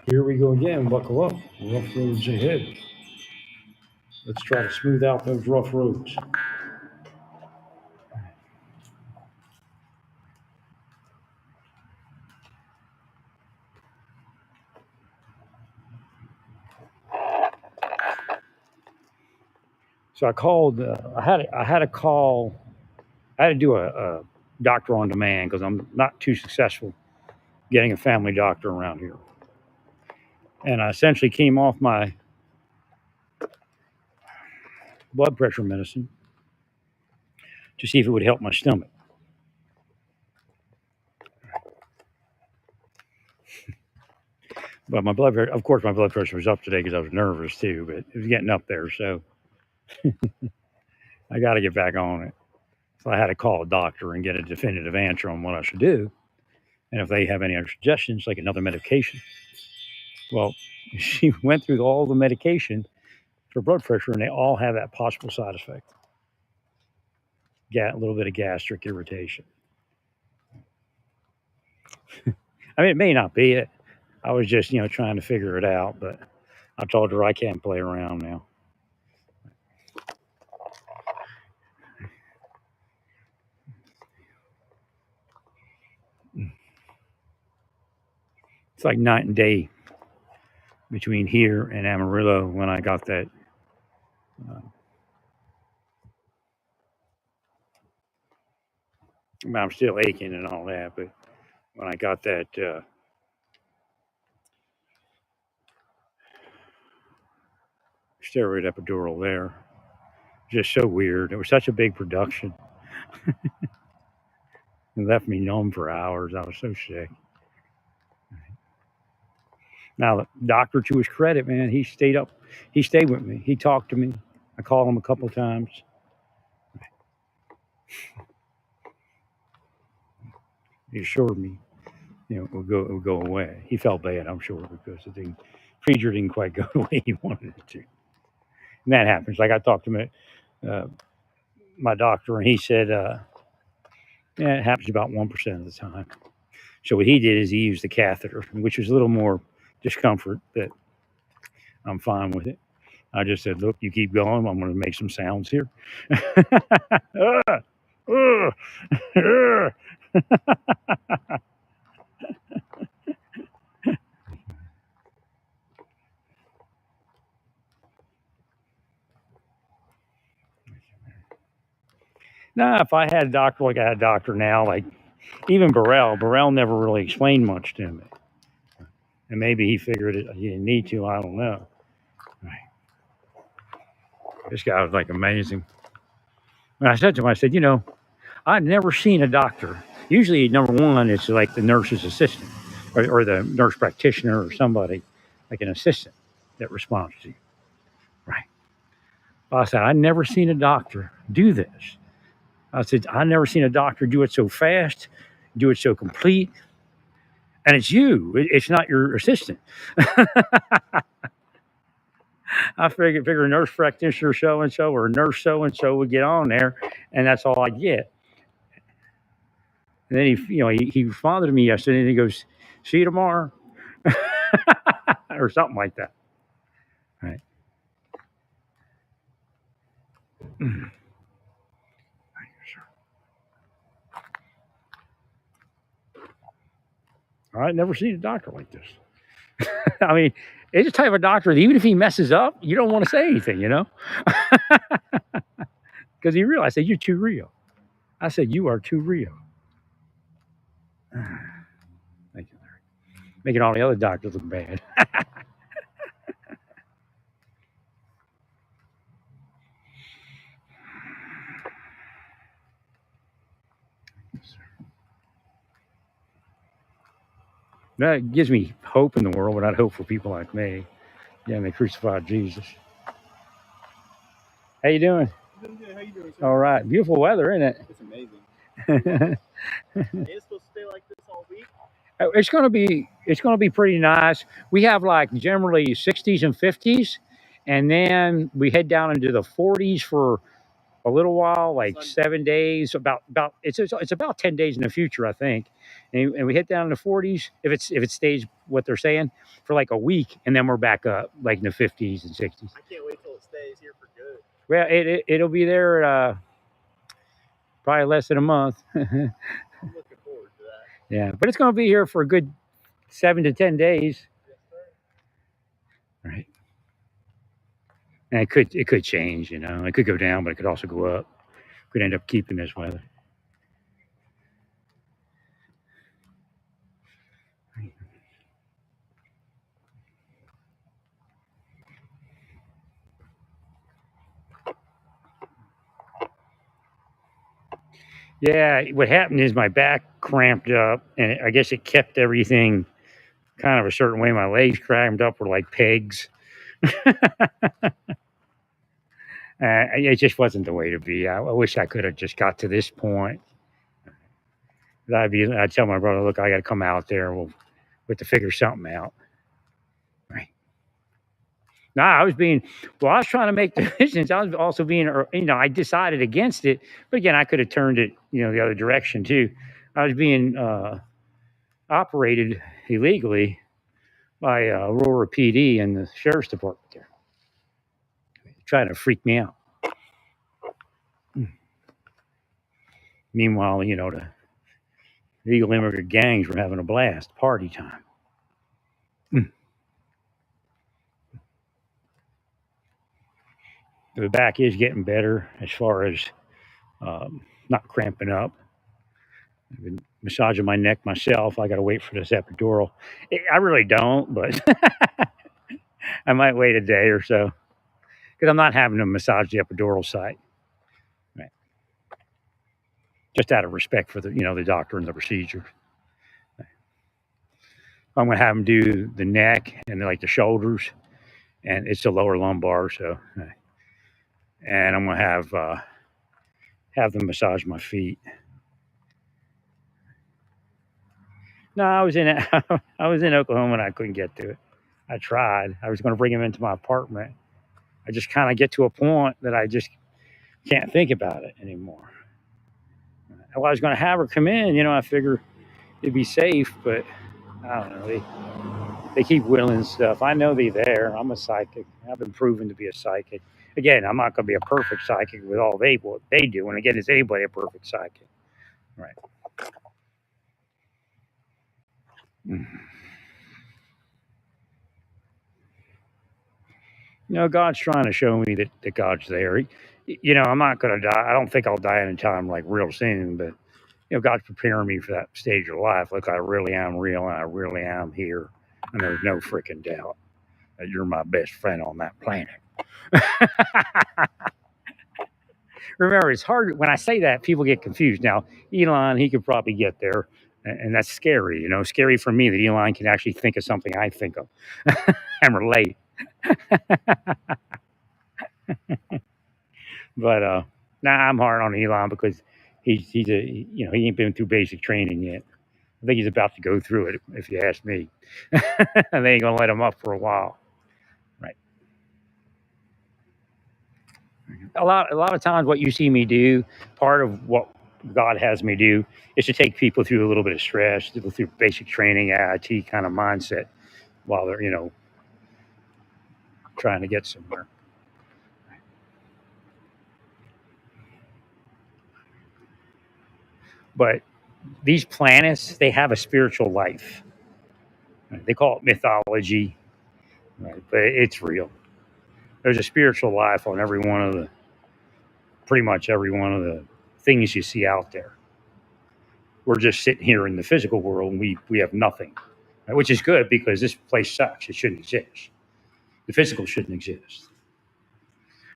Here we go again. Buckle up. Rough roads ahead. Let's try to smooth out those rough roads. So I called. I had a call. I had to do a doctor on demand because I'm not too successful getting a family doctor around here. And I essentially came off my blood pressure medicine to see if it would help my stomach. But of course, my blood pressure was up today because I was nervous too. But it was getting up there, so I got to get back on it. So I had to call a doctor and get a definitive answer on what I should do, and if they have any other suggestions, like another medication. Well, she went through all the medication for blood pressure, and they all have that possible side effect. A little bit of gastric irritation. I mean, it may not be it. I was just, trying to figure it out, but I told her I can't play around now. It's like night and day between here and Amarillo when I got that. Uh, I'm still aching and all that, but when I got that steroid epidural there, just so weird. It was such a big production. It left me numb for hours. I was so sick. Now, the doctor, to his credit, man, he stayed up. He stayed with me. He talked to me. I called him a couple times. He assured me, it would go away. He felt bad, I'm sure, because the procedure didn't quite go the way he wanted it to. And that happens. Like I talked to my doctor, and he said, yeah, it happens about 1% of the time. So what he did is he used the catheter, which was a little more discomfort, but I'm fine with it. I just said, look, you keep going. I'm going to make some sounds here. Now, if I had a doctor like I had a doctor now, like even Burrell never really explained much to me. And maybe he figured he didn't need to. I don't know. This guy was like amazing. And I said to him, I said, I've never seen a doctor. Usually, number one, it's like the nurse's assistant or the nurse practitioner or somebody, like an assistant that responds to you. Right. I said, I've never seen a doctor do this. I said, I've never seen a doctor do it so fast, do it so complete. And it's you, it's not your assistant. I figure a nurse practitioner so and so or a nurse so and so would get on there, and that's all I get. And then he responded to me yesterday, and he goes, "See you tomorrow," or something like that. Right. All right, never seen a doctor like this. I mean, it's the type of doctor that even if he messes up, you don't want to say anything, because he realized that you're too real. I said, you are too real. Thank you, Larry. Making all the other doctors look bad. That gives me hope in the world, but not hope for people like me. Yeah, they crucified Jesus. How you doing? Doing good. How you doing, sir? All right. Beautiful weather, isn't it? It's amazing. It's supposed to stay like this all week. It's gonna be pretty nice. We have like generally 60s and 50s, and then we head down into the 40s for a little while, like Sunday. 7 days. About it's about 10 days in the future, I think. And we hit down in the 40s if it stays what they're saying for like a week, and then we're back up like in the 50s and 60s. I can't wait till it stays here for good. Well, it'll be there probably less than a month. I'm looking forward to that. Yeah, but it's going to be here for a good 7 to 10 days. Yes, sir. Right. And it could change, you know. It could go down, but it could also go up. Could end up keeping this weather. Yeah, what happened is my back cramped up, and I guess it kept everything kind of a certain way. My legs cramped up were like pegs. It just wasn't the way to be. I wish I could have just got to this point. I'd tell my brother, look, I got to come out there. We'll have to figure something out. Right. No, I was trying to make decisions. I was also being, I decided against it. But again, I could have turned it, the other direction too. I was being operated illegally by Aurora PD and the sheriff's department there, trying to freak me out. Meanwhile, the illegal immigrant gangs were having a blast, party time. The back is getting better as far as not cramping up. I've been massaging my neck myself. I got to wait for this epidural. I really don't, but I might wait a day or so because I'm not having to massage the epidural site, right? Just out of respect for the doctor and the procedure. I'm going to have them do the neck and like the shoulders, and it's the lower lumbar. So, and I'm going to have them massage my feet. No, I was in Oklahoma and I couldn't get to it. I tried. I was going to bring him into my apartment. I just kind of get to a point that I just can't think about it anymore. I was going to have her come in. I figure it'd be safe, but I don't know. They keep willing stuff. I know they're there. I'm a psychic. I've been proven to be a psychic. Again, I'm not going to be a perfect psychic with all what they do. And again, is anybody a perfect psychic? Right. God's trying to show me that God's there. I'm not going to die. I don't think I'll die anytime like real soon, but God's preparing me for that stage of life. Look, I really am real and I really am here. And there's no freaking doubt that you're my best friend on that planet. Remember, it's hard when I say that, people get confused. Now, Elon, he could probably get there, and that's scary. Scary for me that Elon can actually think of something I think of and relate. But I'm hard on Elon because he's he ain't been through basic training yet. I think he's about to go through it, if you ask me. And they ain't gonna let him up for a while, right? A lot of times, what you see me do, part of what God has me do, is to take people through a little bit of stress, through basic training, AIT kind of mindset, while they're trying to get somewhere. But these planets, they have a spiritual life. Right? They call it mythology, right? But it's real. There's a spiritual life on pretty much every one of the things you see out there. We're just sitting here in the physical world, and we have nothing, right? Which is good because this place sucks. It shouldn't exist. The physical shouldn't exist.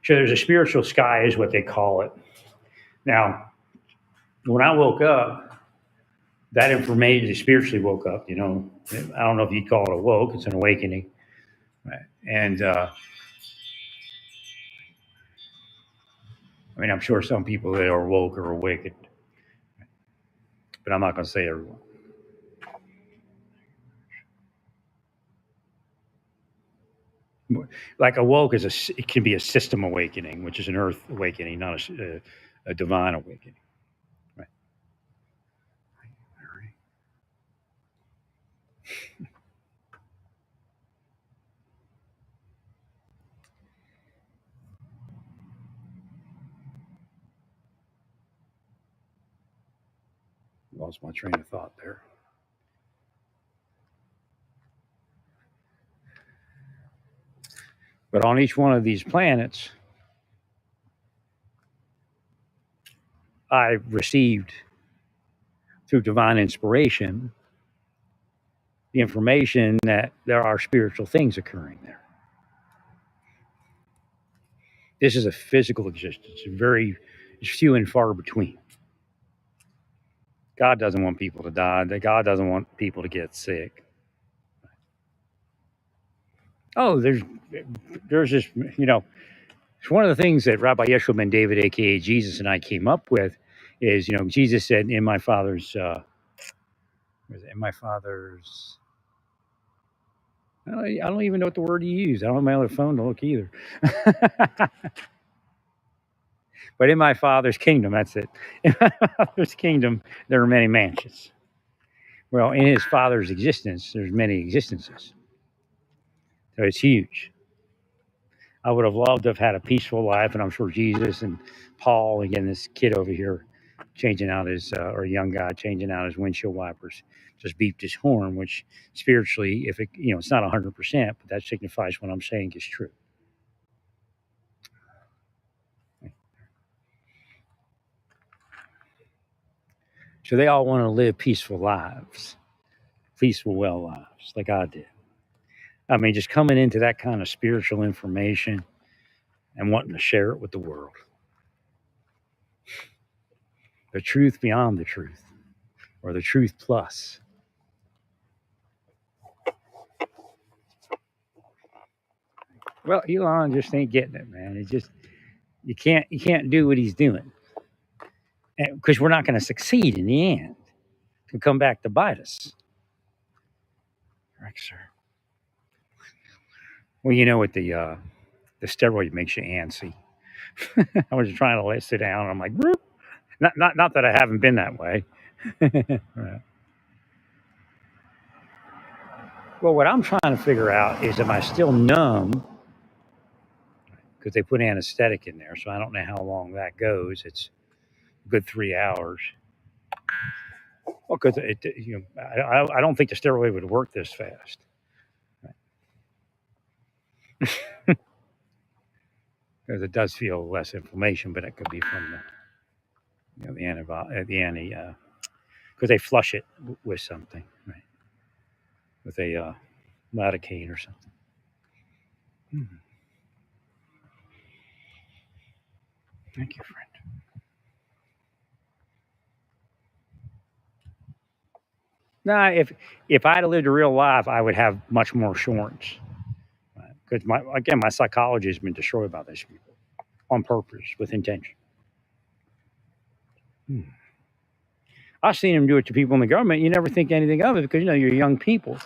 So there's a spiritual sky, is what they call it. Now, when I woke up, that information spiritually woke up. I don't know if you'd call it awoke. It's an awakening, right? And I'm sure some people that are woke are awakened, but I'm not going to say everyone. Like awoke is it can be a system awakening, which is an earth awakening, not a divine awakening. Right. All right. Lost my train of thought there. But on each one of these planets, I received through divine inspiration the information that there are spiritual things occurring there. This is a physical existence, it's few and far between. God doesn't want people to die. God doesn't want people to get sick. Oh, there's this, it's one of the things that Rabbi Yeshua ben David, aka Jesus, and I came up with is, Jesus said, "In my Father's, in my Father's." I don't even know what the word he used. I don't have my other phone to look either. But in my Father's kingdom, that's it. In my Father's kingdom, there are many mansions. Well, in his Father's existence, there's many existences. So it's huge. I would have loved to have had a peaceful life, and I'm sure Jesus and Paul, again, this kid over here, changing out his, or a young guy changing out his windshield wipers, just beeped his horn, which spiritually, if it, it's not 100%, but that signifies what I'm saying is true. So they all want to live peaceful lives, peaceful, well lives, like I did. I mean, just coming into that kind of spiritual information and wanting to share it with the world. The truth beyond the truth, or the truth plus. Well, Elon just ain't getting it, man. It's just you can't do what he's doing, because we're not going to succeed in the end. It can come back to bite us. Right, sir. Well, you know what the steroid makes you antsy. I was trying to sit down. And I'm like, Broop. Not that I haven't been that way. Right. Well, what I'm trying to figure out is, am I still numb? Because they put anesthetic in there, so I don't know how long that goes. It's a good 3 hours. Well, because I don't think the steroid would work this fast. Because it does feel less inflammation, but it could be from the anti, because they flush it with something, right? With a lidocaine or something. Hmm. Thank you, friend. Now, if I'd have lived a real life, I would have much more assurance. Because my psychology has been destroyed by these people on purpose, with intention. I've seen them do it to people in the government. You never think anything of it because you're young people.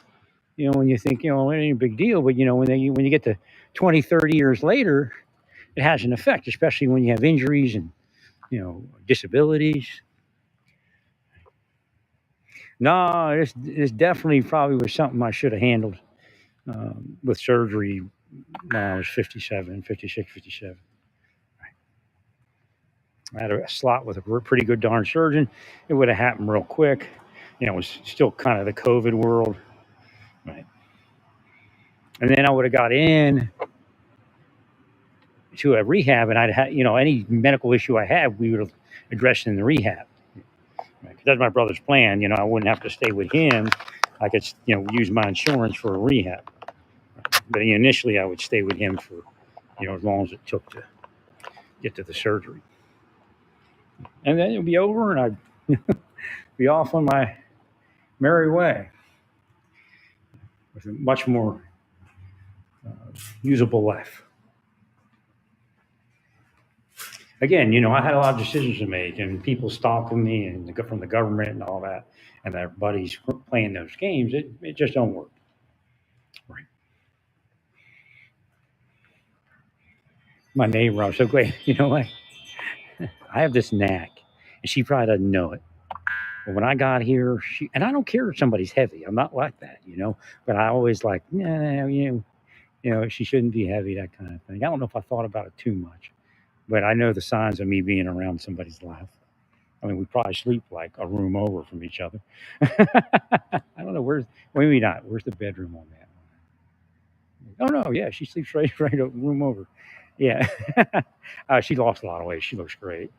When you think it ain't a big deal, but when you get to 20, 30 years later, it has an effect, especially when you have injuries and disabilities. No, this definitely probably was something I should have handled with surgery when I was 57, 56, 57. I had a slot with a pretty good darn surgeon. It would have happened real quick. It was still kind of the COVID world. Right. And then I would have got in to a rehab, and I'd had, any medical issue I had, we would have addressed in the rehab. Right. That's my brother's plan. I wouldn't have to stay with him. I could, use my insurance for a rehab. But initially, I would stay with him for, as long as it took to get to the surgery. And then it would be over, and I'd be off on my merry way with a much more usable life. Again, I had a lot of decisions to make, and people stalking me, and from the government and all that, and their buddies playing those games. It just don't work. Right. My neighbor, I'm so glad. You know what? I have this knack, and she probably doesn't know it. But when I got here, and I don't care if somebody's heavy. I'm not like that, you know. But I always like, nah, she shouldn't be heavy, that kind of thing. I don't know if I thought about it too much, but I know the signs of me being around somebody's life. I mean, we probably sleep like a room over from each other. I don't know maybe not. Where's the bedroom on that one? Oh no, yeah, she sleeps right a room over. Yeah, she lost a lot of weight. She looks great.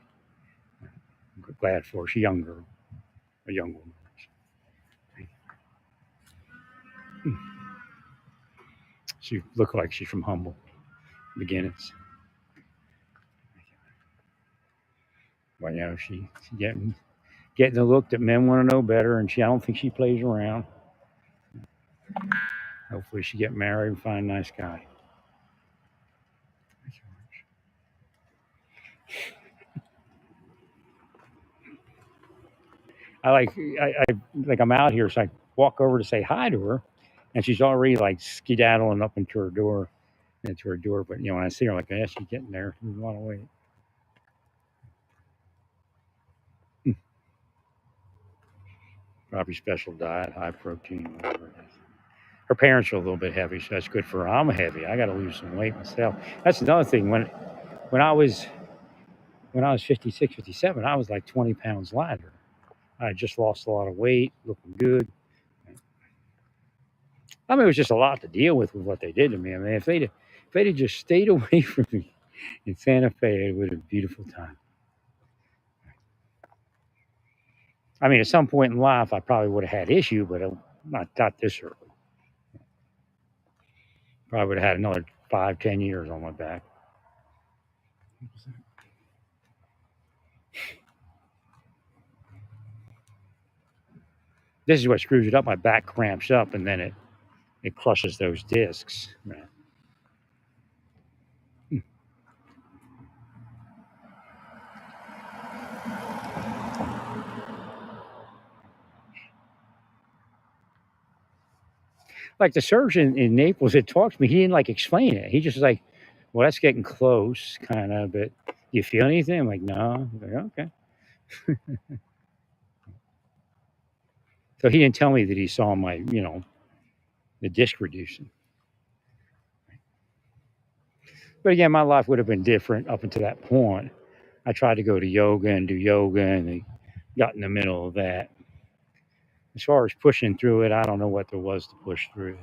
I'm glad for her. She's younger, a young woman. She looked like she's from humble beginnings. But she getting the look that men want to know better, and I don't think she plays around. Hopefully, she get married and find a nice guy. I'm out here, so I walk over to say hi to her, and she's already like skedaddling up into her door, But when I see her, like, yeah, she's getting there. There's a lot of weight. Probably special diet, high protein, whatever it is. Her parents are a little bit heavy, so that's good for her. I'm heavy. I got to lose some weight myself. That's another thing. When I was 56, 57, I was like 20 pounds lighter. I just lost a lot of weight, looking good. I mean, it was just a lot to deal with what they did to me. I mean, if they'd just stayed away from me in Santa Fe, it would have been a beautiful time. I mean, at some point in life, I probably would have had issue, but not this early. Probably would have had another 5, 10 years on my back. This is what screws it up. My back cramps up, and then it crushes those discs. Like the surgeon in Naples that talked to me, he didn't like explain it. He just was like, "Well, that's getting close, kind of. But do you feel anything?" I'm like, "No." He's like, "Okay." So he didn't tell me that he saw the disc reducing. But again, my life would have been different up until that point. I tried to go to yoga and do yoga, and I got in the middle of that. As far as pushing through it, I don't know what there was to push through.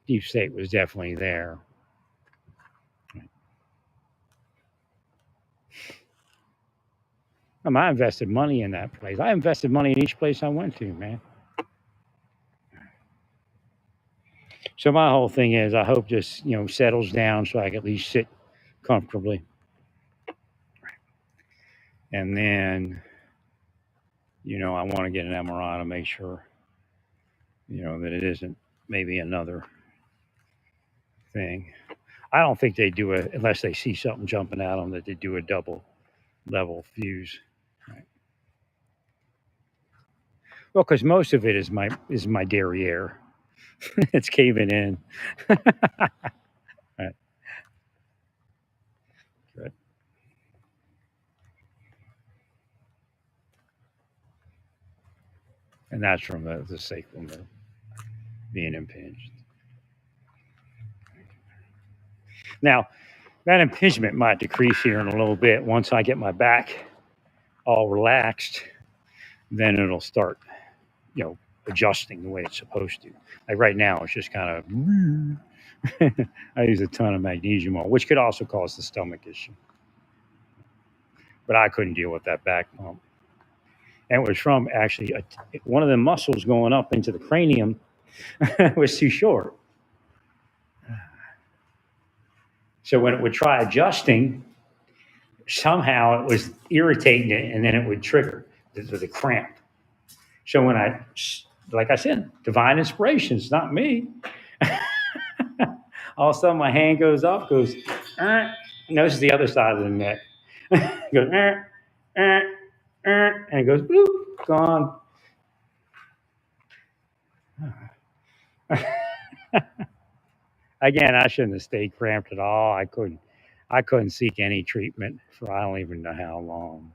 Deep state was definitely there. I invested money in that place. I invested money in each place I went to, man. So my whole thing is, I hope this settles down so I can at least sit comfortably, and then I want to get an MRI to make sure that it isn't maybe another thing. I don't think they do it unless they see something jumping at them, that they do a double level fuse. Right. Well, because most of it is my derriere. It's caving in. Right. Good. And that's from the sacral nerve being impinged. Now, that impingement might decrease here in a little bit. Once I get my back all relaxed, then it'll start, adjusting the way it's supposed to. Like right now, it's just kind of. I use a ton of magnesium oil, which could also cause the stomach issue. But I couldn't deal with that back pump. And it was from actually one of the muscles going up into the cranium was too short. So when it would try adjusting, somehow it was irritating it, and then it would trigger the cramp. So like I said, divine inspiration. It's not me. All of a sudden, my hand goes up, goes, notice the other side of the neck. Goes, and it goes, bloop, gone. Again, I shouldn't have stayed cramped at all. I couldn't seek any treatment for I don't even know how long.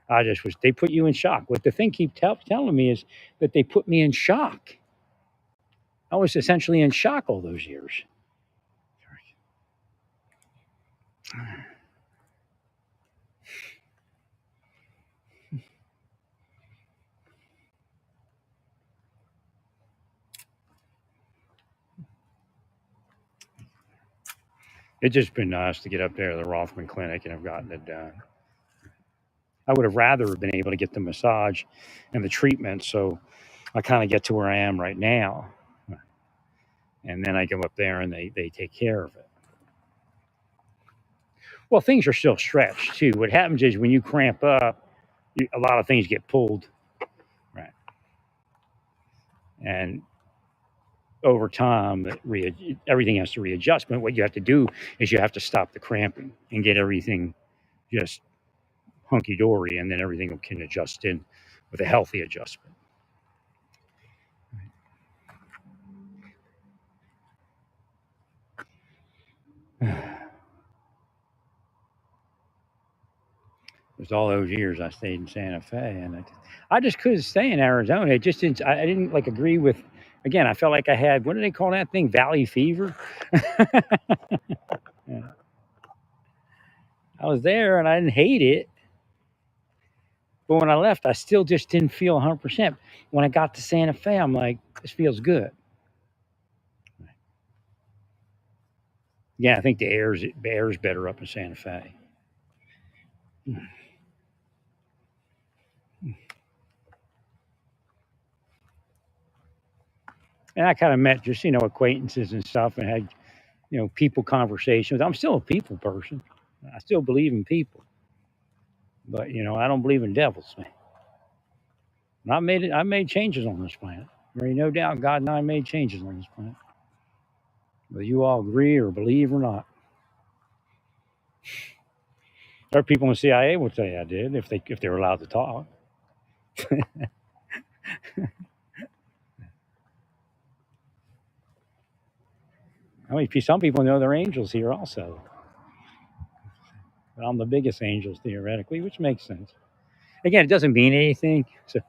I just was. They put you in shock. What the thing telling me is that they put me in shock. I was essentially in shock all those years. It's just been nice to get up there to the Rothman Clinic and have gotten it done. I would have rather been able to get the massage and the treatment, so I kind of get to where I am right now, and then I go up there and they take care of it. Well, things are still stretched too. What happens is when you cramp up, a lot of things get pulled, right? And over time, everything has to readjust. But what you have to do is you have to stop the cramping and get everything just hunky dory, and then everything can adjust in with a healthy adjustment. It was all those years I stayed in Santa Fe, and I just couldn't stay in Arizona. It just didn't. I didn't like agree with. Again, I felt like I had, what do they call that thing? Valley fever. Yeah. I was there and I didn't hate it, but when I left, I still just didn't feel 100%. When I got to Santa Fe, I'm like, this feels good. Yeah, I think the air's better up in Santa Fe. And I kind of met just, acquaintances and stuff and had, people conversations. I'm still a people person. I still believe in people, but, I don't believe in devils, man. And I made changes on this planet. There ain't no doubt God and I made changes on this planet. Whether you all agree or believe or not. There are people in the CIA will tell you I did if they were allowed to talk. I mean, some people know they're angels here also. But I'm the biggest angels theoretically, which makes sense. Again, it doesn't mean anything. So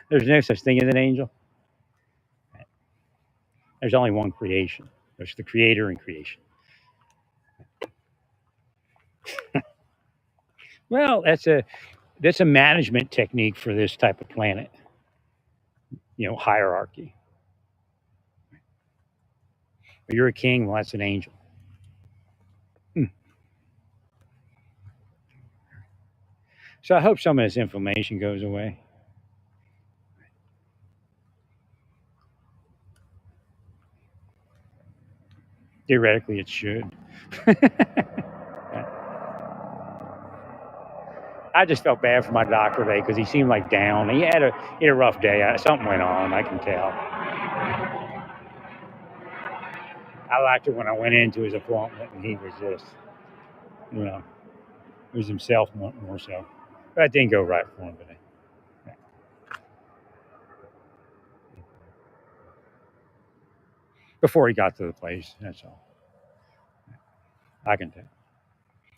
there's no such thing as an angel. There's only one creation. There's the creator and creation. Well, that's a management technique for this type of planet. Hierarchy. If you're a king, well, that's an angel. So I hope some of this information goes away. Theoretically, it should. I just felt bad for my doctor today because he seemed like down. He had a rough day. Something went on. I can tell. I liked it when I went into his appointment and he was just, he was himself more so. But that didn't go right for him today. Before he got to the place, that's all. I can tell.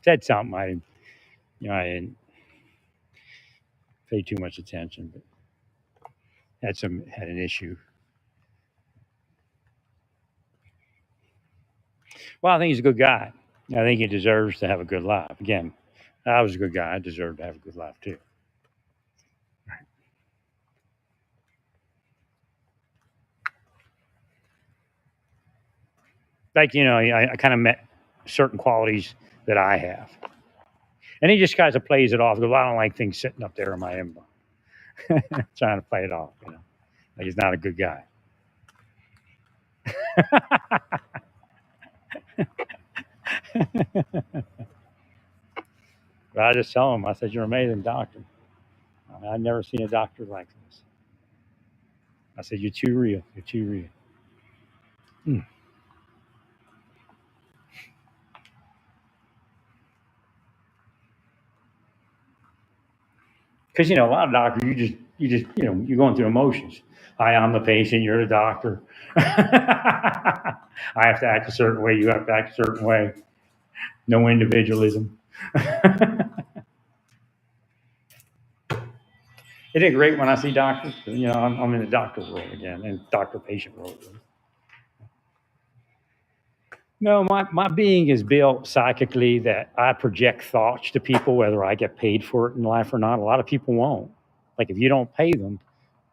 Said something I didn't pay too much attention, but had an issue. Well, I think he's a good guy. I think he deserves to have a good life. Again, I was a good guy. I deserve to have a good life too. Like, I kind of met certain qualities that I have. And he just kind of plays it off. Goes, well, I don't like things sitting up there in my inbox. Trying to play it off, like he's not a good guy. But I just tell him, I said, you're an amazing doctor. I've never seen a doctor like this. I said, you're too real. You're too real. Because a lot of doctors, you're going through emotions. Hi, I'm the patient. You're the doctor. I have to act a certain way. You have to act a certain way. No individualism. Isn't it great when I see doctors? You know, I'm in the doctor world again, and doctor-patient world. No, my being is built psychically that I project thoughts to people, whether I get paid for it in life or not. A lot of people won't. Like if you don't pay them,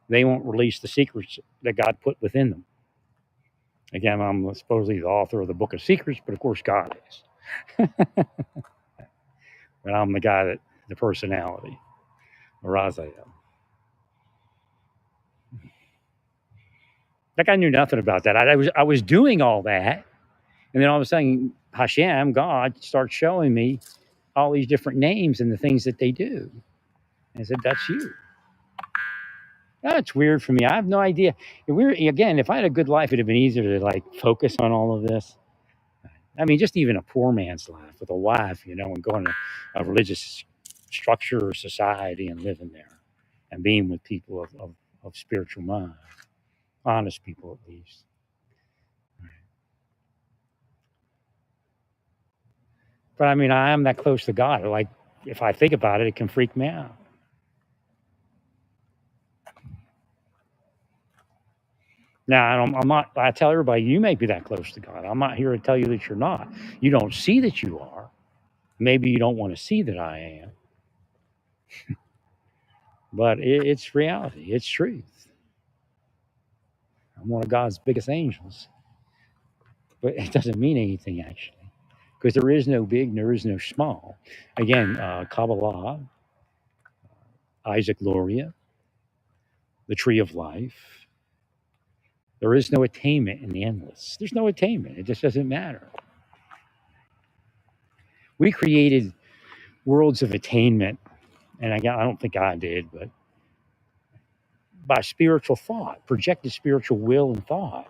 they won't release the secrets that God put within them. Again, I'm supposedly the author of the Book of Secrets, but of course God is. And I'm the guy that the personality, Raziel. Like I knew nothing about that. I was doing all that, and then all of a sudden, Hashem, God, starts showing me all these different names and the things that they do. And I said, "That's you." That's weird for me. I have no idea. Weird again. If I had a good life, it'd have been easier to like focus on all of this. I mean, just even a poor man's life with a wife, you know, and going to a religious structure or society and living there and being with people of spiritual mind, honest people at least. But I mean, I am that close to God. Like, if I think about it, it can freak me out. Now, I'm not, I tell everybody, you may be that close to God. I'm not here to tell you that you're not. You don't see that you are. Maybe you don't want to see that I am, but it's reality, it's truth. I'm one of God's biggest angels, but it doesn't mean anything actually, because there is no big, there is no small. Again, Kabbalah, Isaac Luria, the tree of life. There is no attainment in the endless. There's no attainment. It just doesn't matter. We created worlds of attainment, and I don't think I did, but by spiritual thought, projected spiritual will and thought.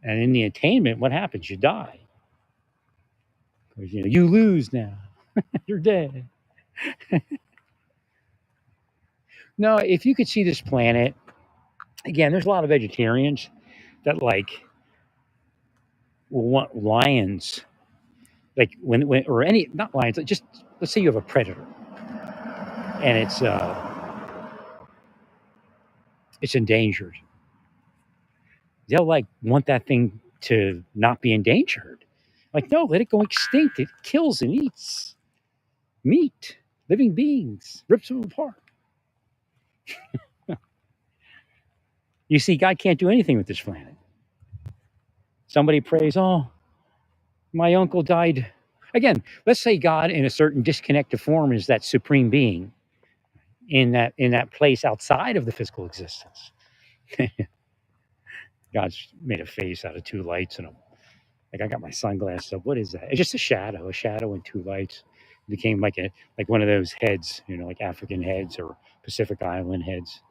And in the attainment, what happens? You die. Because you lose now. You're dead. No, if you could see this planet, again, there's a lot of vegetarians that like will want lions, like when or any not lions, just let's say you have a predator and it's endangered. They'll like want that thing to not be endangered. Like, no, let it go extinct. It kills and eats meat, living beings, rips them apart. You see, God can't do anything with this planet. Somebody prays, oh, my uncle died. Again, let's say God in a certain disconnected form is that supreme being in that place outside of the physical existence. God's made a face out of two lights and like I got my sunglasses up. What is that? It's just a shadow and two lights. It became like one of those heads, like African heads or Pacific Island heads.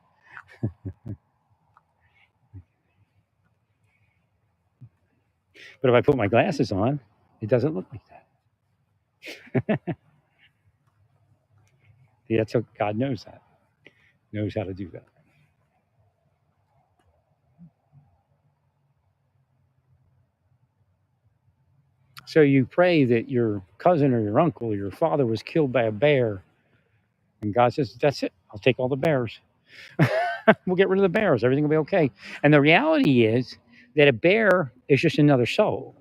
But if I put my glasses on, it doesn't look like that. Yeah, that's how God knows that. Knows how to do that. So you pray that your cousin or your uncle or your father was killed by a bear, and God says, "That's it. I'll take all the bears. We'll get rid of the bears. Everything will be okay." And the reality is that a bear is just another soul.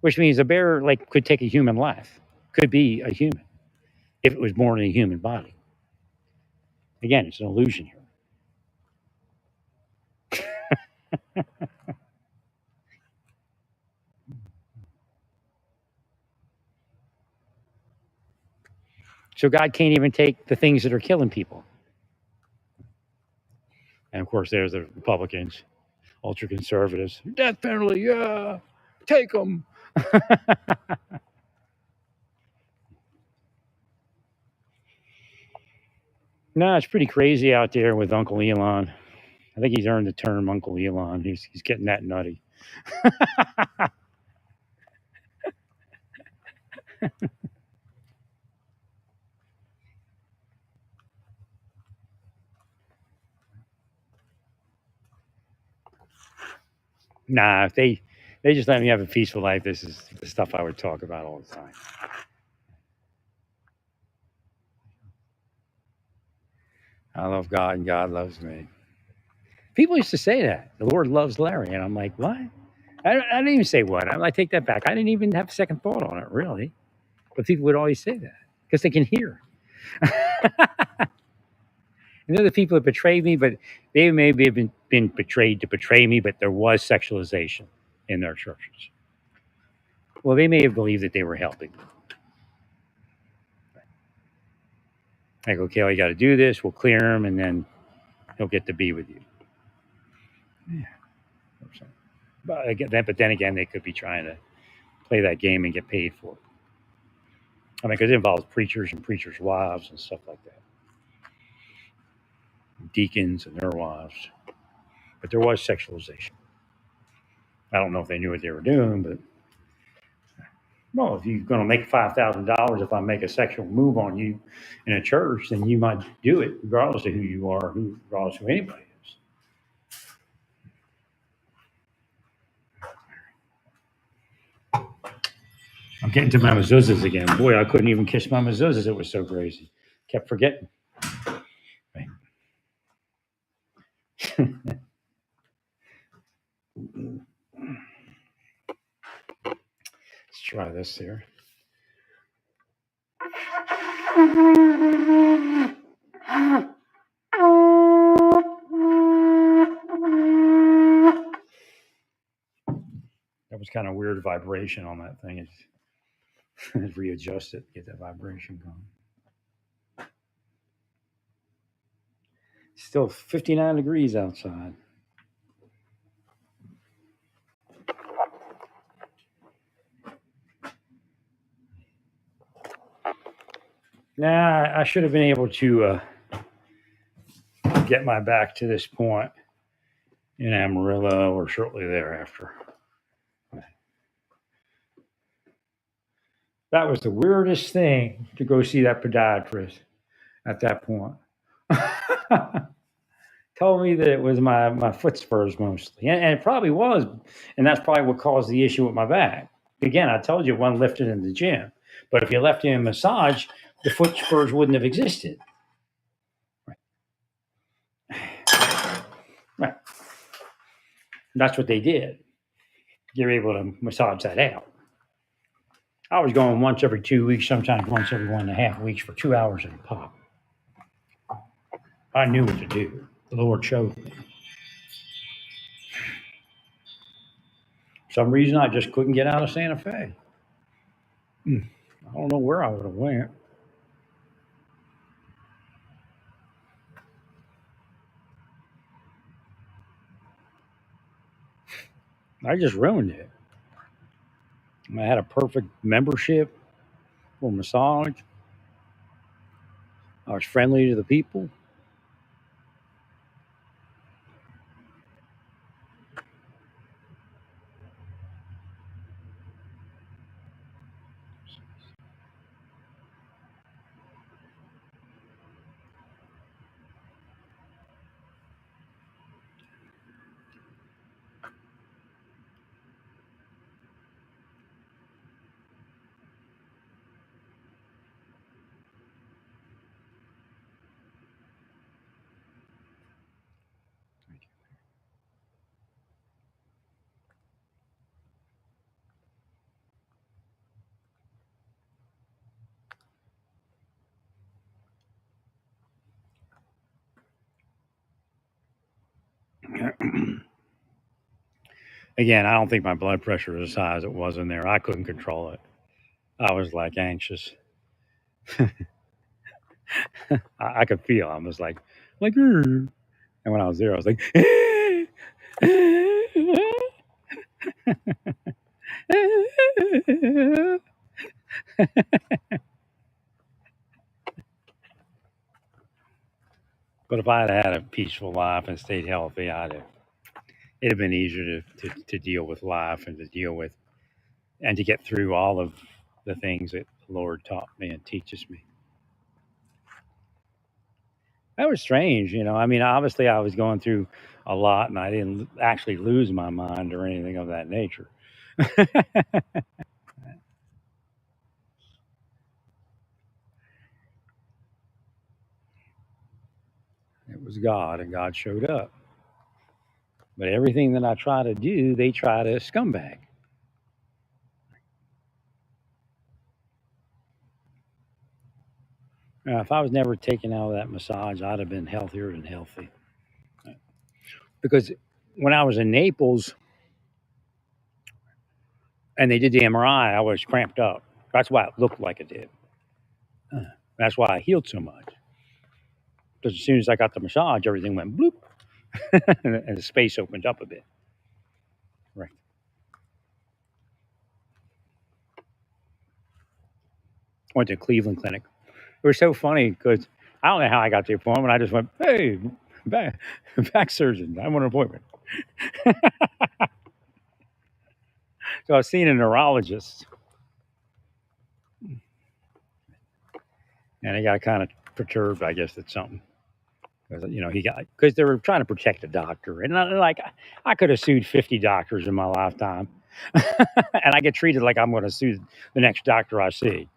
Which means a bear like could take a human life, could be a human if it was born in a human body. Again, it's an illusion here. So God can't even take the things that are killing people. And of course, there's the Republicans, ultra conservatives, death penalty, yeah, take them. No, it's pretty crazy out there with Uncle Elon. I think he's earned the term Uncle Elon. He's getting that nutty. Nah, if they just let me have a peaceful life, this is the stuff I would talk about all the time. I love God and God loves me. People used to say that the Lord loves Larry, and I'm like, what? I didn't even say what. I take that back. I didn't even have a second thought on it, really. But people would always say that because they can hear. And they're the people that betrayed me, but they maybe have been betrayed to betray me, but there was sexualization in their churches. Well, they may have believed that they were helping me. Like, okay, well, you got to do this. We'll clear him, and then he'll get to be with you. Yeah. But then again, they could be trying to play that game and get paid for it. I mean, because it involves preachers and preachers' wives and stuff like that, deacons and their wives. But there was sexualization. I don't know if they knew what they were doing, but well, if you're going to make $5,000, if I make a sexual move on you in a church, then you might do it regardless of who you are, regardless of who anybody is. I'm getting to my mezuzahs again. Boy, I couldn't even kiss my mezuzahs. It was so crazy. Kept forgetting. Right. Let's try this here. That was kind of weird vibration on that thing. It's readjust it, get that vibration going. Still 59 degrees outside. Nah, I should have been able to get my back to this point in Amarillo or shortly thereafter. That was the weirdest thing to go see that podiatrist at that point. Told me that it was my foot spurs mostly. And it probably was. And that's probably what caused the issue with my back. Again, I told you one lifted in the gym. But if you left it in massage, the foot spurs wouldn't have existed. Right. That's what they did. You're able to massage that out. I was going once every 2 weeks, sometimes once every 1.5 weeks for 2 hours at a pop. I knew what to do. The Lord showed me. For some reason, I just couldn't get out of Santa Fe. I don't know where I would have went. I just ruined it. I had a perfect membership for massage. I was friendly to the people. Again, I don't think my blood pressure was as high as it was in there. I couldn't control it. I was like anxious. I could feel. I was like, "Grr." And when I was there, I was like, but if I had had a peaceful life and stayed healthy, it'd have been easier to deal with life and to deal with and to get through all of the things that the Lord taught me and teaches me. That was strange, you know. I mean, obviously, I was going through a lot, and I didn't actually lose my mind or anything of that nature. It was God, and God showed up. But everything that I try to do, they try to scumbag. Now, if I was never taken out of that massage, I'd have been healthier than healthy. Because when I was in Naples and they did the MRI, I was cramped up. That's why it looked like it did. That's why I healed so much. Because as soon as I got the massage, everything went bloop, and the space opened up a bit. Right. Went to Cleveland Clinic. It was so funny because I don't know how I got the appointment. I just went, hey, back, back surgeon, I want an appointment. So I was seeing a neurologist, and he got kind of perturbed, I guess, at something. You know, he got because they were trying to protect a doctor, and I could have sued 50 doctors in my lifetime, and I get treated like I'm going to sue the next doctor I see.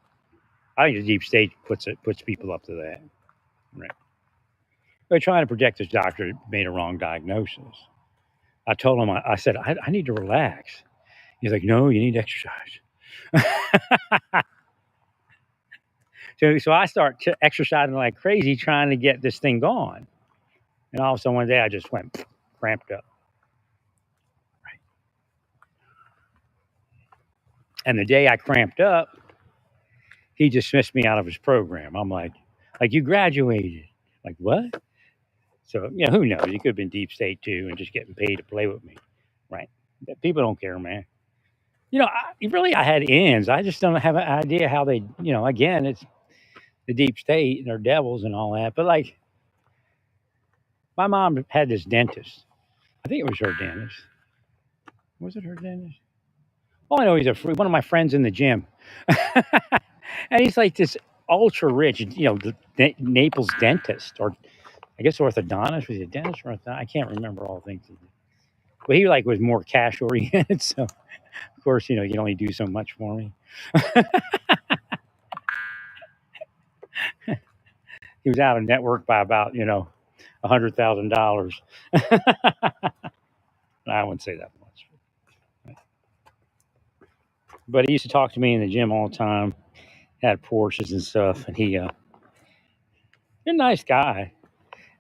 I think the deep state puts people up to that. Right. They're trying to protect this doctor that made a wrong diagnosis. I told him, I said, I need to relax. He's like, no, you need to exercise. So I start exercising like crazy, trying to get this thing going. And all of a sudden one day I just went cramped up. And the day I cramped up, he dismissed me out of his program. I'm like you graduated. Like, what? So, you know, who knows? He could have been deep state too and just getting paid to play with me. Right. People don't care, man. You know, I had ends. I just don't have an idea how they, you know, again, it's the deep state and they're devils and all that. But like, my mom had this dentist. I think it was her dentist. Was it her dentist? Oh, I know he's one of my friends in the gym. And he's like this ultra rich, you know, the Naples dentist, or I guess orthodontist. Was he a dentist or orthodontist? I can't remember all the things. But he like was more cash oriented. So of course, you know, you can only do so much for me. He was out of network by about, you know, $100,000. I wouldn't say that much. But he used to talk to me in the gym all the time, had Porsches and stuff, and he's a nice guy.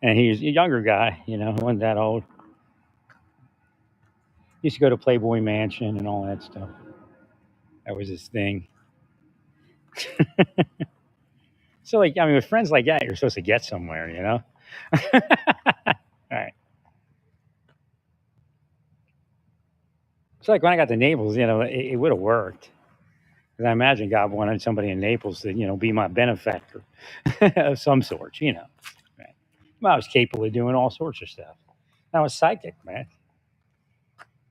And he was a younger guy, you know, he wasn't that old. He used to go to Playboy Mansion and all that stuff. That was his thing. So, like, I mean, with friends like that, you're supposed to get somewhere, you know? All right. It's like when I got to Naples, you know, it would have worked. Because I imagine God wanted somebody in Naples to, you know, be my benefactor of some sort, you know. Right. Well, I was capable of doing all sorts of stuff. I was psychic, man.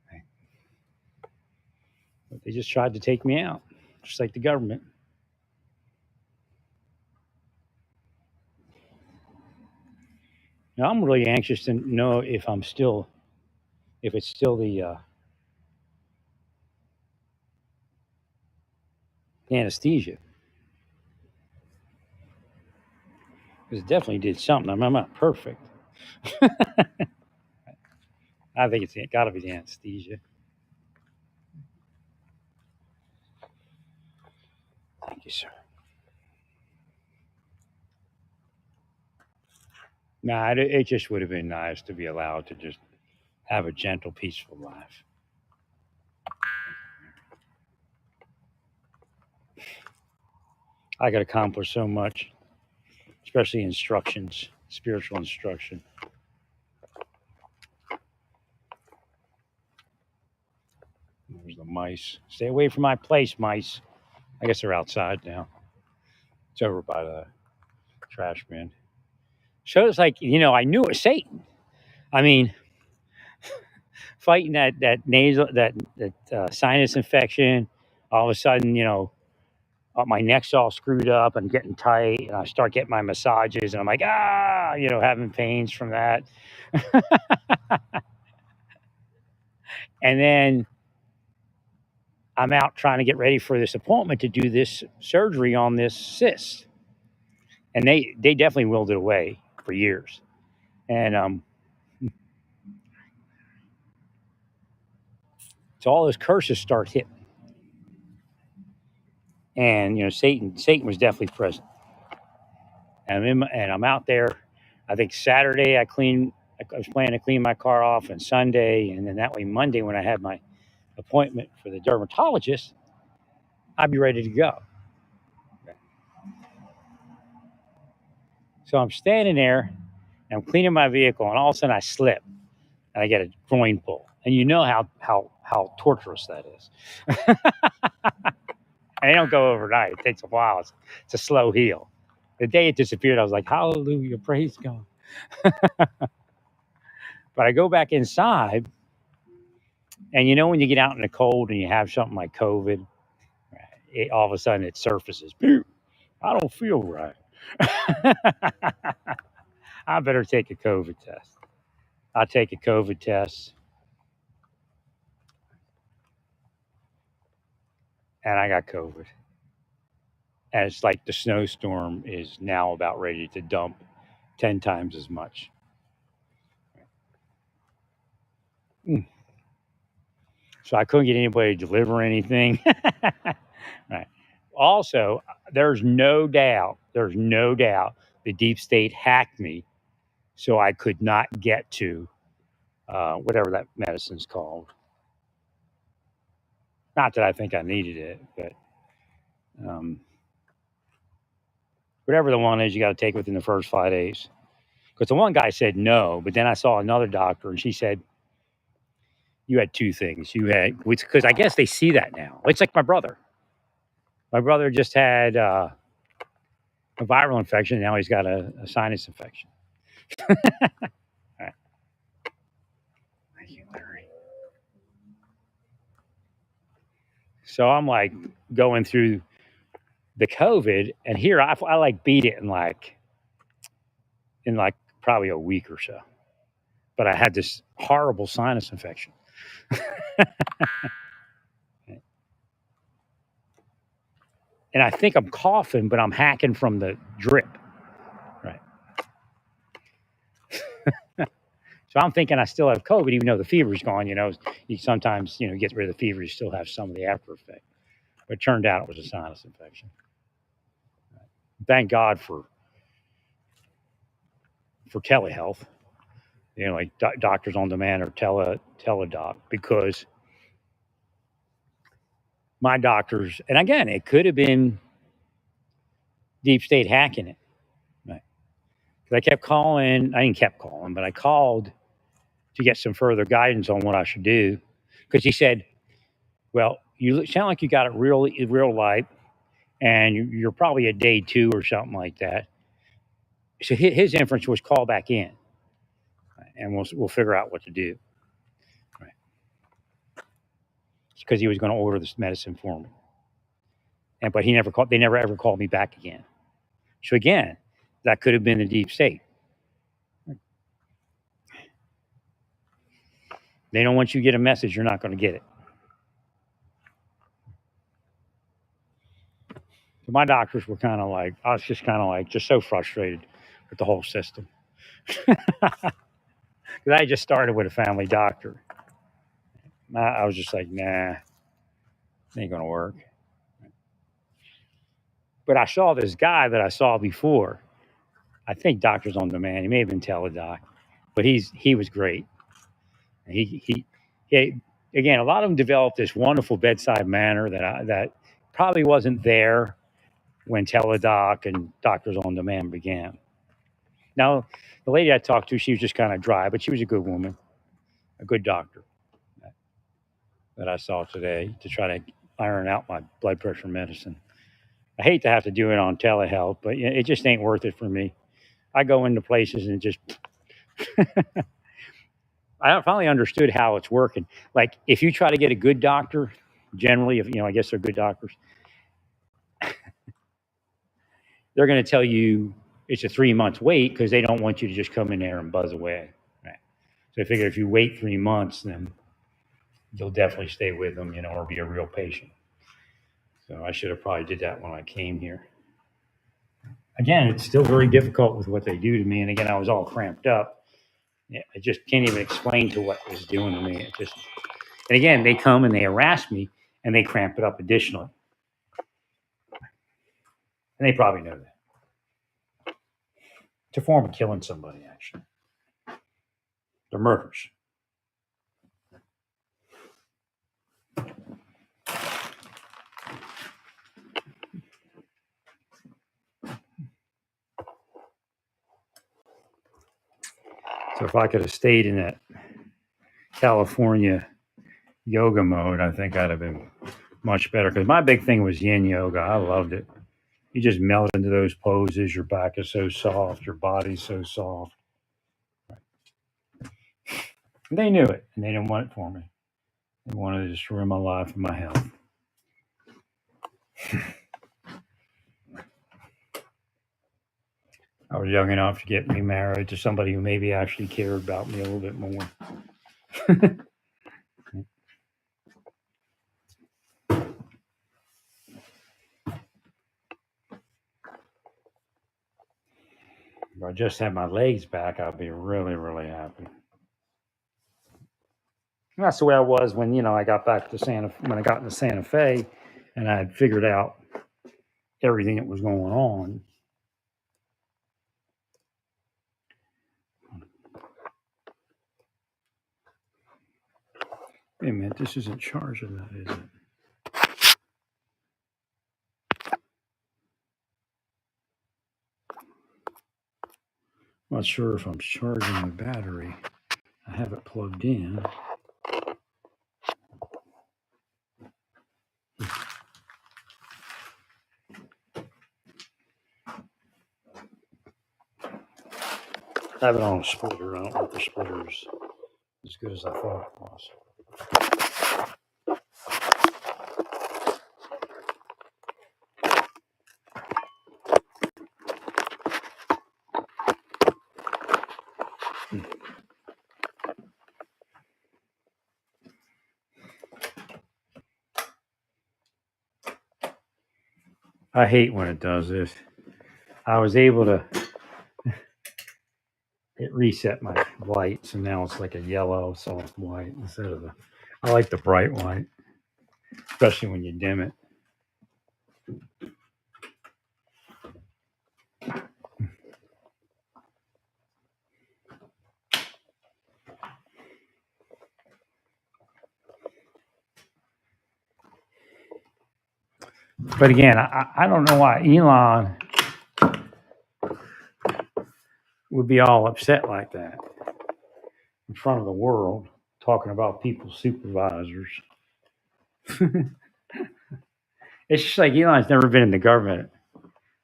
Right. But they just tried to take me out, just like the government. Now, I'm really anxious to know if it's still the anesthesia. Because it definitely did something. I'm not perfect. I think it's got to be the anesthesia. Thank you, sir. Nah, it just would have been nice to be allowed to just have a gentle, peaceful life. I could accomplish so much, especially instructions, spiritual instruction. There's the mice. Stay away from my place, mice. I guess they're outside now. It's over by the trash bin. So it's like, you know, I knew it was Satan. I mean, fighting that nasal, that sinus infection, all of a sudden, you know, my neck's all screwed up and getting tight, and I start getting my massages, and I'm like, having pains from that. And then I'm out trying to get ready for this appointment to do this surgery on this cyst, and they definitely willed it away for years. And so all those curses start hitting, and Satan was definitely present. And I'm out there. I think Saturday I was planning to clean my car off, and Sunday, and then that way Monday when I had my appointment for the dermatologist, I'd be ready to go. So I'm standing there, and I'm cleaning my vehicle, and all of a sudden I slip, and I get a groin pull, and you know how torturous that is. And they don't go overnight; it takes a while. It's a slow heal. The day it disappeared, I was like, "Hallelujah, praise God!" But I go back inside, and when you get out in the cold and you have something like COVID, all of a sudden it surfaces. I don't feel right. I better take a COVID test. I take a COVID test, and I got COVID. And it's like the snowstorm is now about ready to dump 10 times as much. So I couldn't get anybody to deliver anything. Right. Also, there's no doubt the deep state hacked me so I could not get to whatever that medicine's called. Not that I think I needed it, but whatever the one is, you got to take within the first 5 days. Because the one guy said no, but then I saw another doctor and she said, you had two things. You had, because I guess they see that now. It's like my brother. My brother just had a viral infection. Now he's got a sinus infection. All right. Thank you, Larry. So I'm like going through the COVID, and here I like beat it in like probably a week or so. But I had this horrible sinus infection. And I think I'm coughing, but I'm hacking from the drip. Right. So I'm thinking I still have COVID, even though the fever's gone. You sometimes, get rid of the fever, you still have some of the after effect. But it turned out it was a sinus infection. Right. Thank God for telehealth, like doctors on demand or teledoc, because my doctors, and again, it could have been deep state hacking it. Right. Because I kept calling, I didn't kept calling, but I called to get some further guidance on what I should do. Because he said, well, you sound like you got it real light, and you're probably at day 2 or something like that. So his inference was call back in, and we'll figure out what to do. Right. Because he was going to order this medicine for me, but he never called. They never ever called me back again. So again, that could have been the deep state. They know once you get a message, you're not going to get it. So my doctors were kind of like, I was just kind of like, just so frustrated with the whole system. Because I just started with a family doctor. I was just like, nah, it ain't going to work. But I saw this guy that I saw before. I think Doctors on Demand. He may have been Teledoc, but he was great. He again, a lot of them developed this wonderful bedside manner that probably wasn't there when Teledoc and Doctors on Demand began. Now, the lady I talked to, she was just kind of dry, but she was a good woman, a good doctor that I saw today to try to iron out my blood pressure medicine. I hate to have to do it on telehealth, but it just ain't worth it for me. I go into places and just I finally understood how it's working. Like if you try to get a good doctor, generally, if I guess they're good doctors, they're going to tell you it's a 3 month wait because they don't want you to just come in there and buzz away. Right? So I figure if you wait 3 months, then you'll definitely stay with them, or be a real patient. So I should have probably did that when I came here. Again, it's still very difficult with what they do to me. And again, I was all cramped up. Yeah, I just can't even explain to what was doing to me. And again, they come and they harass me and they cramp it up additionally. And they probably know that. It's a form of killing somebody, actually. They're murderers. So if I could have stayed in that California yoga mode, I think I'd have been much better. Because my big thing was yin yoga. I loved it. You just melt into those poses. Your back is so soft. Your body's so soft. And they knew it, and they didn't want it for me. They wanted to destroy my life and my health. I was young enough to get me married to somebody who maybe actually cared about me a little bit more. If I just had my legs back, I'd be really, really happy. And that's the way I was when I got back to when I got into Santa Fe, and I had figured out everything that was going on. Wait a minute, this isn't charging that, is it? I'm not sure if I'm charging the battery. I have it plugged in. I have it on a splitter. I don't know if the splitter's as good as I thought it was. I hate when it does this. I was able to reset my light, so now it's like a yellow soft white instead of I like the bright white, especially when you dim it. But again, I don't know why Elon would be all upset like that in front of the world, talking about people's supervisors. It's just like Elon's never been in the government.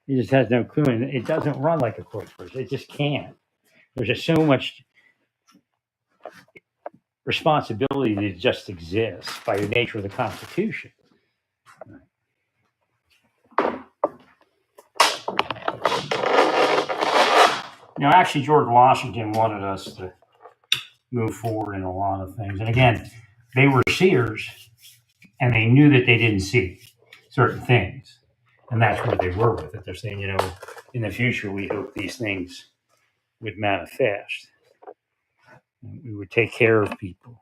He just has no clue, and it doesn't run like a corporation. It just can't. There's just so much responsibility that just exists by the nature of the Constitution. Actually, George Washington wanted us to move forward in a lot of things. And again, they were seers, and they knew that they didn't see certain things. And that's where they were with it. They're saying, in the future, we hope these things would manifest. We would take care of people.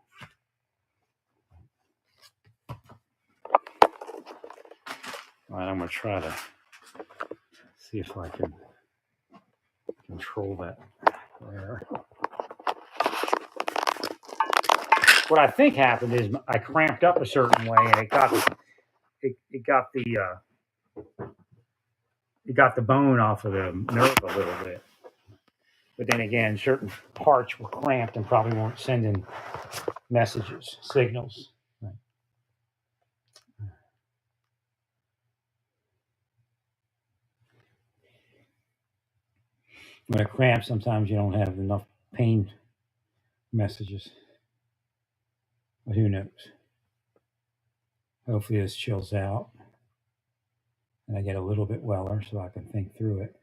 All right, I'm going to try to see if I can control that there. What I think happened is I cramped up a certain way, and it got the bone off of the nerve a little bit. But then again, certain parts were clamped and probably weren't sending signals. Right. When it cramps, sometimes you don't have enough pain messages. But who knows? Hopefully this chills out and I get a little bit weller so I can think through it.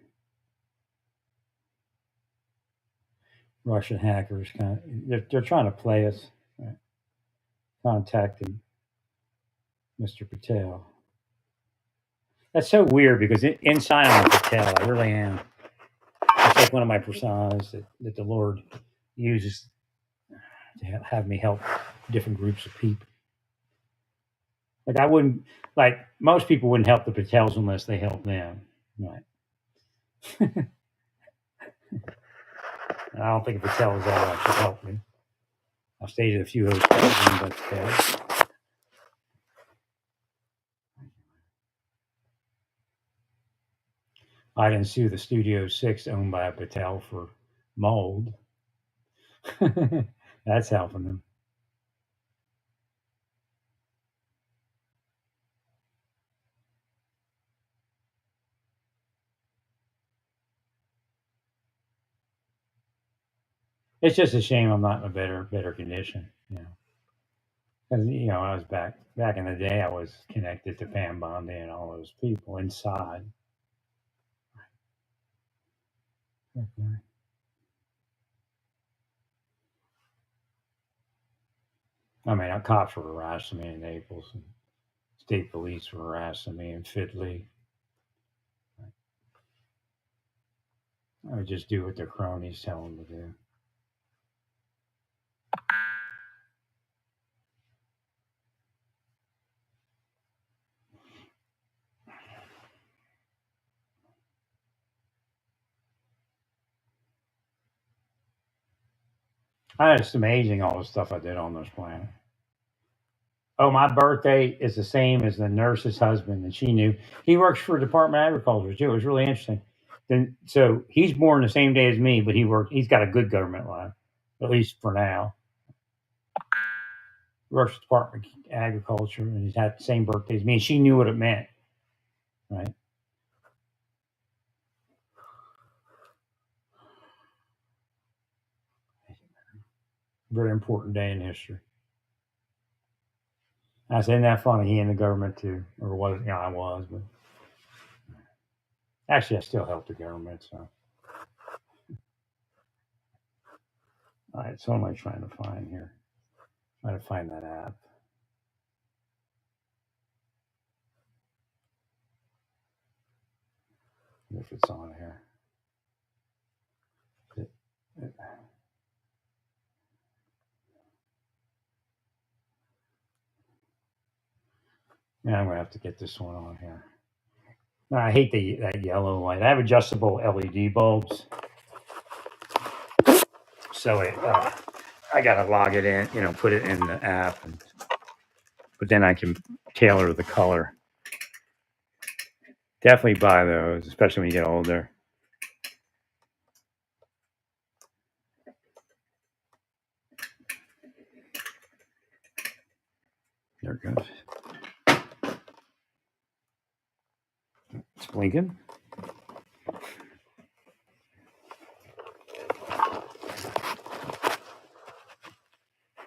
Russian hackers they're trying to play us. Right? Contacting Mr. Patel. That's so weird because inside I'm a Patel. I really am. It's like one of my personas that the Lord uses to have me help different groups of people. Like I wouldn't, like most people wouldn't help the Patels unless they help them, right? And I don't think a Patel is all that should help me. I've stayed at a few hotels, but I didn't sue the Studio 6 owned by a Patel for mold. That's helping them. It's just a shame I'm not in a better condition, you know. Because I was back in the day. I was connected to Pam Bondi and all those people inside. Okay. I mean, cops were harassing me in Naples, and state police were harassing me in Fidley. I would just do what their cronies tell them to do. It's amazing all the stuff I did on this planet. Oh, my birthday is the same as the nurse's husband, and she knew. He works for the Department of Agriculture too. It was really interesting. Then, so he's born the same day as me, but he's got a good government life, at least for now. Works for the Department of Agriculture, and he's had the same birthday as me. And she knew what it meant, right? Very important day in history. I said, isn't that funny? He in the government too, or was? Yeah, I was, but actually, I still help the government. So, all right. So, what am I trying to find here? Trying to find that app. If it's on here. Yeah, I'm gonna have to get this one on here. No, I hate that yellow light. I have adjustable LED bulbs, so I gotta log it in. Put it in the app, but then I can tailor the color. Definitely buy those, especially when you get older. There it goes. It's blinking.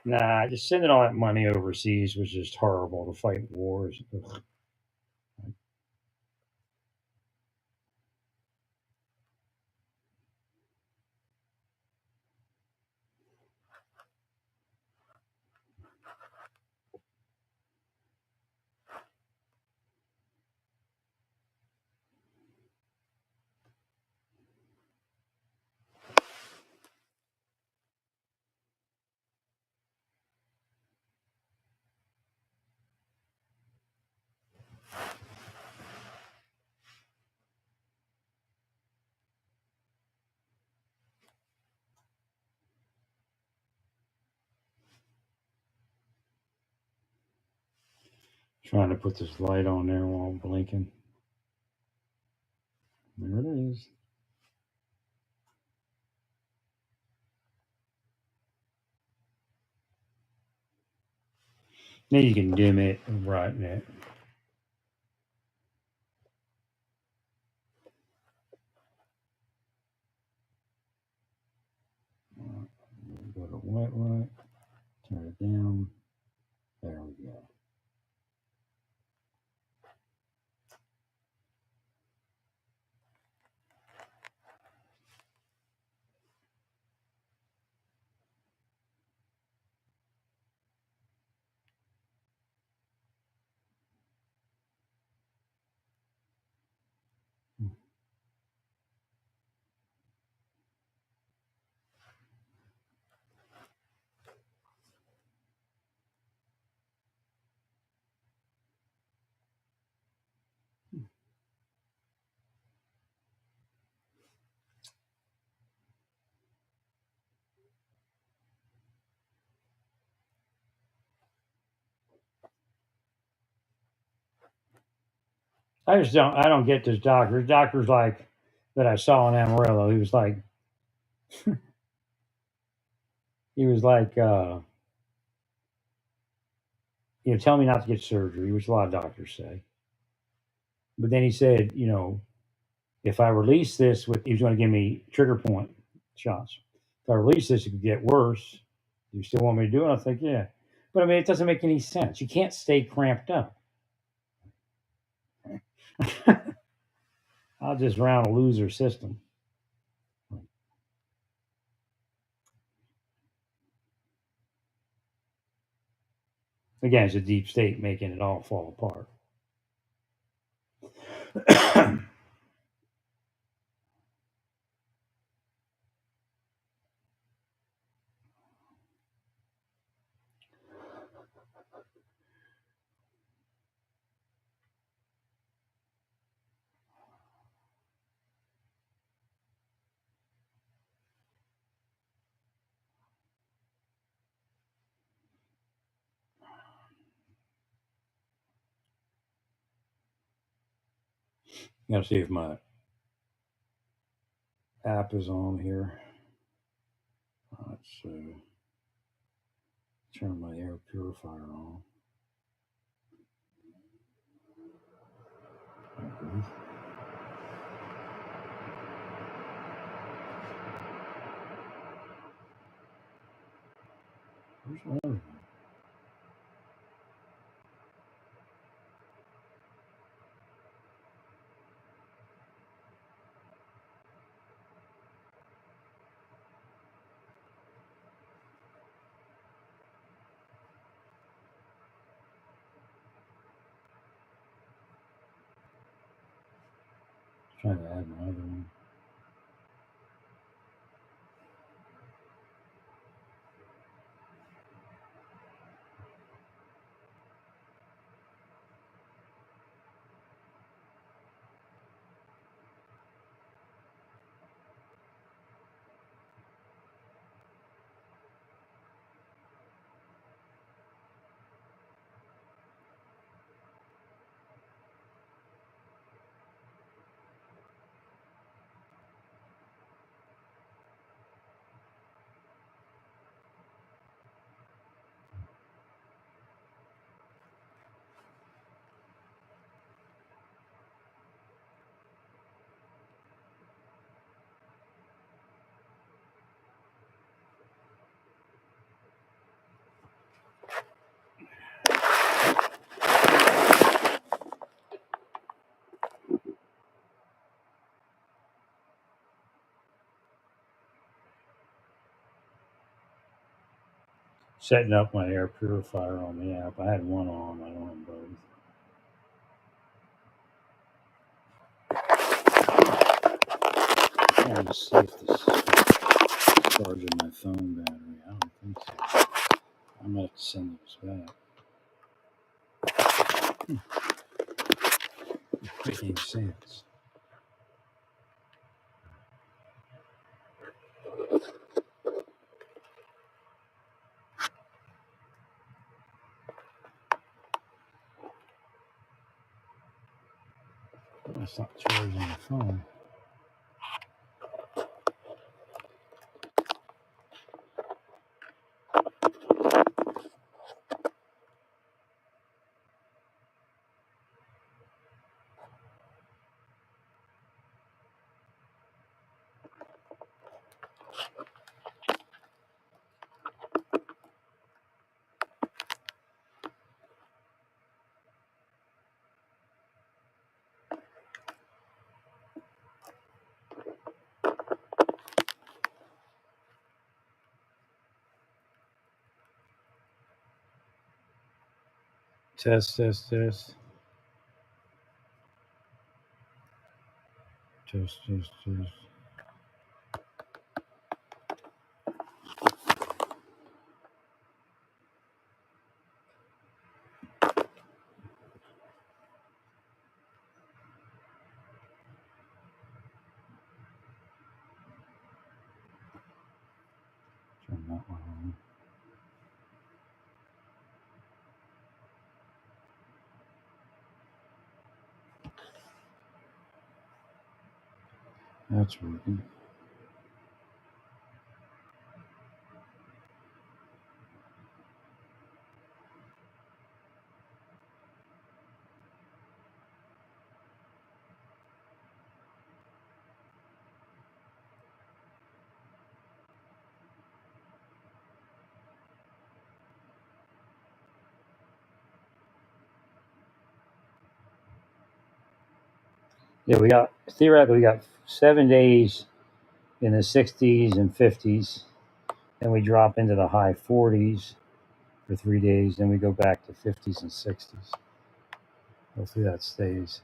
Nah, just sending all that money overseas was just horrible to fight wars. Ugh. Trying to put this light on there while I'm blinking. There it is. Then you can dim it and brighten it. Go to white light, turn it down. There we go. I don't get this doctor. This doctor's like that I saw in Amarillo. He was like, tell me not to get surgery, which a lot of doctors say. But then he said, if I release this, he was going to give me trigger point shots. If I release this, it could get worse. Do you still want me to do it? I think, yeah. But I mean, it doesn't make any sense. You can't stay cramped up. I'll just round a loser system. Again, it's a deep state making it all fall apart. Gotta see if my app is on here. Let's turn my air purifier on. Okay. Where's my other one? Trying to add my other one. Setting up my air purifier on the app. I had one on. I don't have both. Trying to see if this is charging my phone battery. I don't think so. I might have to send those back. Making sense. That's not charging the phone. Test, test, test. Test, test, test. Turn that one on. That's working. Yeah, we got theoretically we got 7 days in the 60s and 50s, then we drop into the high 40s for 3 days, then we go back to 50s and 60s. Hopefully that stays.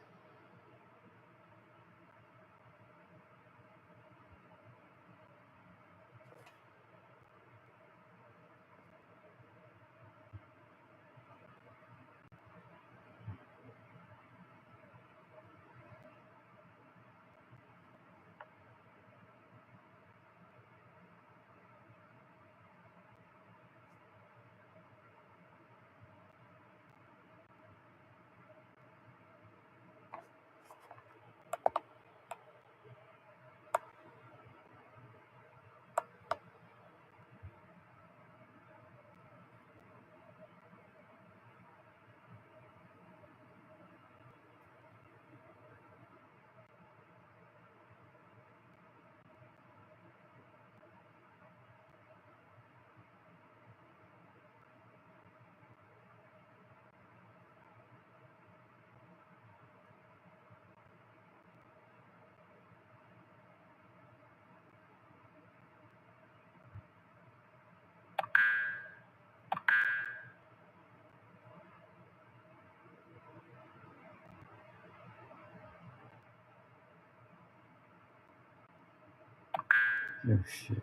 Oh shit.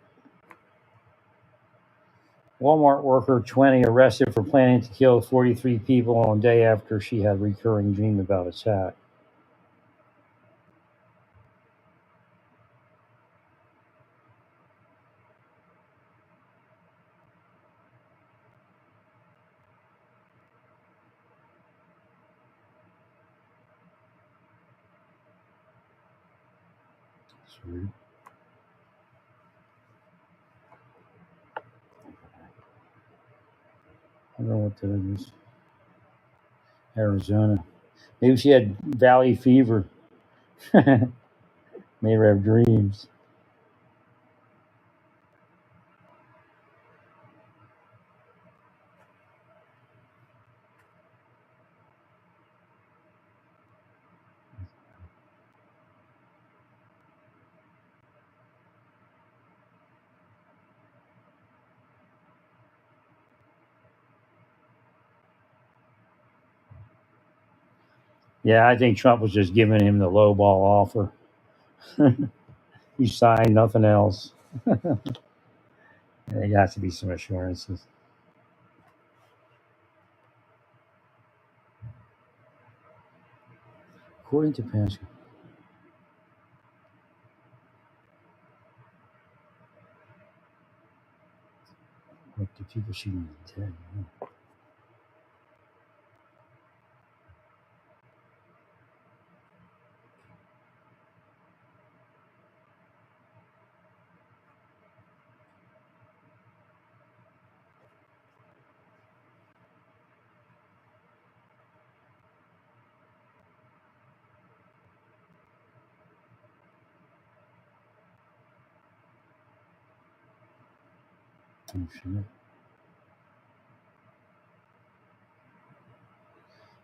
Walmart worker 20 arrested for planning to kill 43 people on day after she had recurring dream about attack. Sweet. I don't know what that is. Arizona. Maybe she had valley fever. Made her have dreams. Yeah, I think Trump was just giving him the low ball offer. He signed nothing else. There has to be some assurances. According to past, what do people shooting dead? Oh, shit.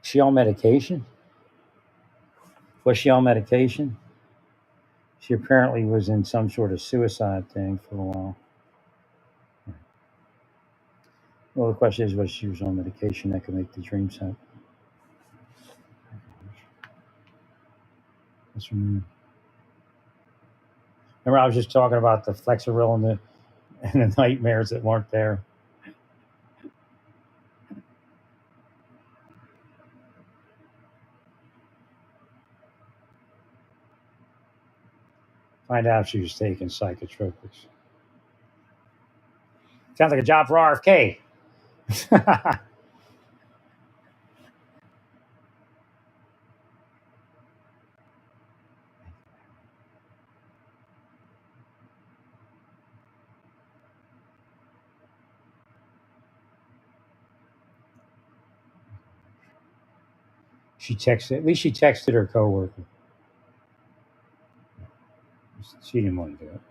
She on medication? Was she on medication? She apparently was in some sort of suicide thing for a while. Well, the question is, was she was on medication that could make the dreams happen? That's remember. Remember, I was just talking about the Flexeril and the nightmares that weren't there. Find out if she was taking psychotropics. Sounds like a job for RFK. She texted. At least she texted her coworker. She didn't want to do it.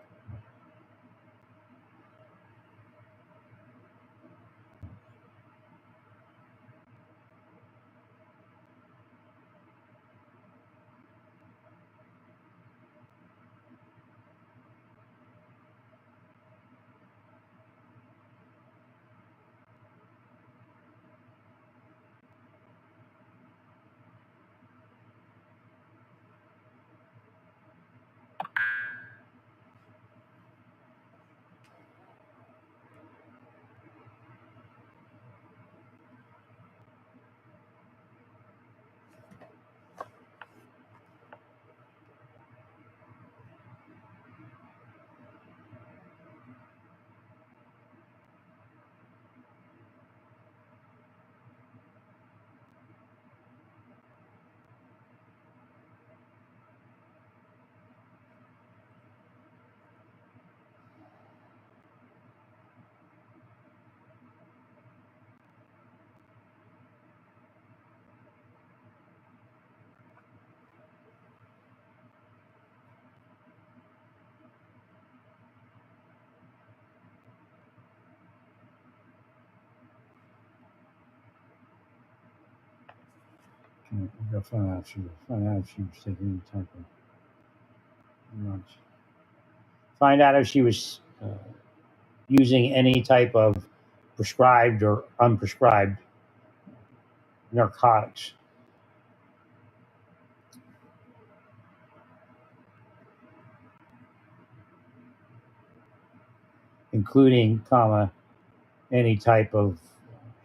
We gotta find out if she was taking any type of lunch. Find out if she was using any type of prescribed or unprescribed narcotics, including, any type of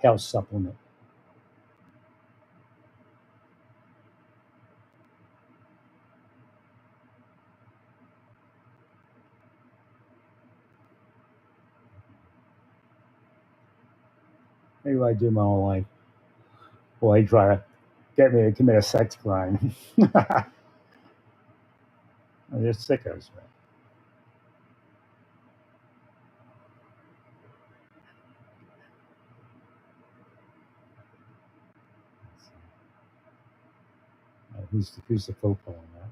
health supplement. Maybe I do my whole life. Boy, they try to get me to commit a sex crime. They're sickos, man. Who's the popo on that one?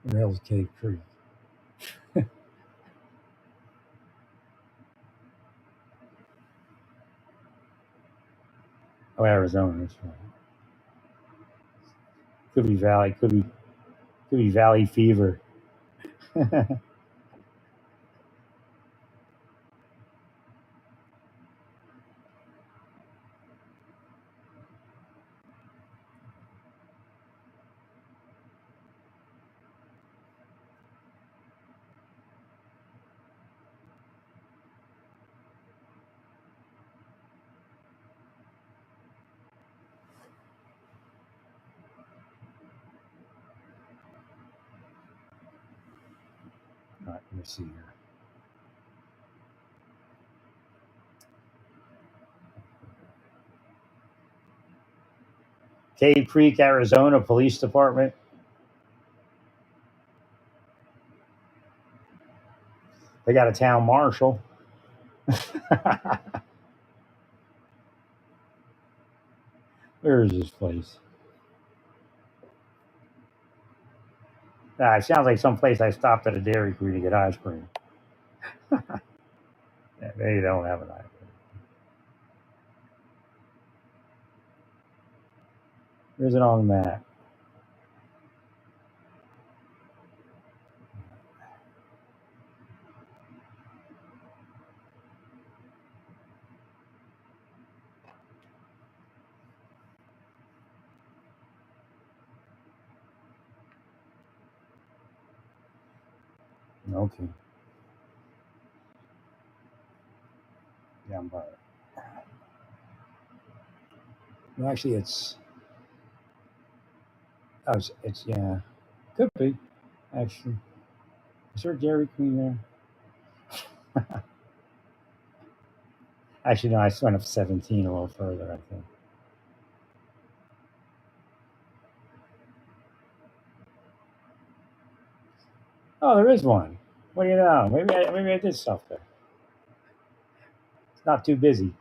Where the hell's Cave Creek? Oh, Arizona. That's right. Could be Valley. Could be Valley Fever. Right, let me see here. Cave Creek, Arizona Police Department. They got a town marshal. Where is this place? It sounds like some place I stopped at a Dairy Queen to get ice cream. Yeah, they don't have an ice cream. Where's it on the map? Okay. Down by it. Well, actually, it's yeah, could be actually. Is there a Dairy Queen there? Actually, no. I went up 17 a little further. I think. Oh, there is one. What do you know? Maybe I did stuff there. It's not too busy.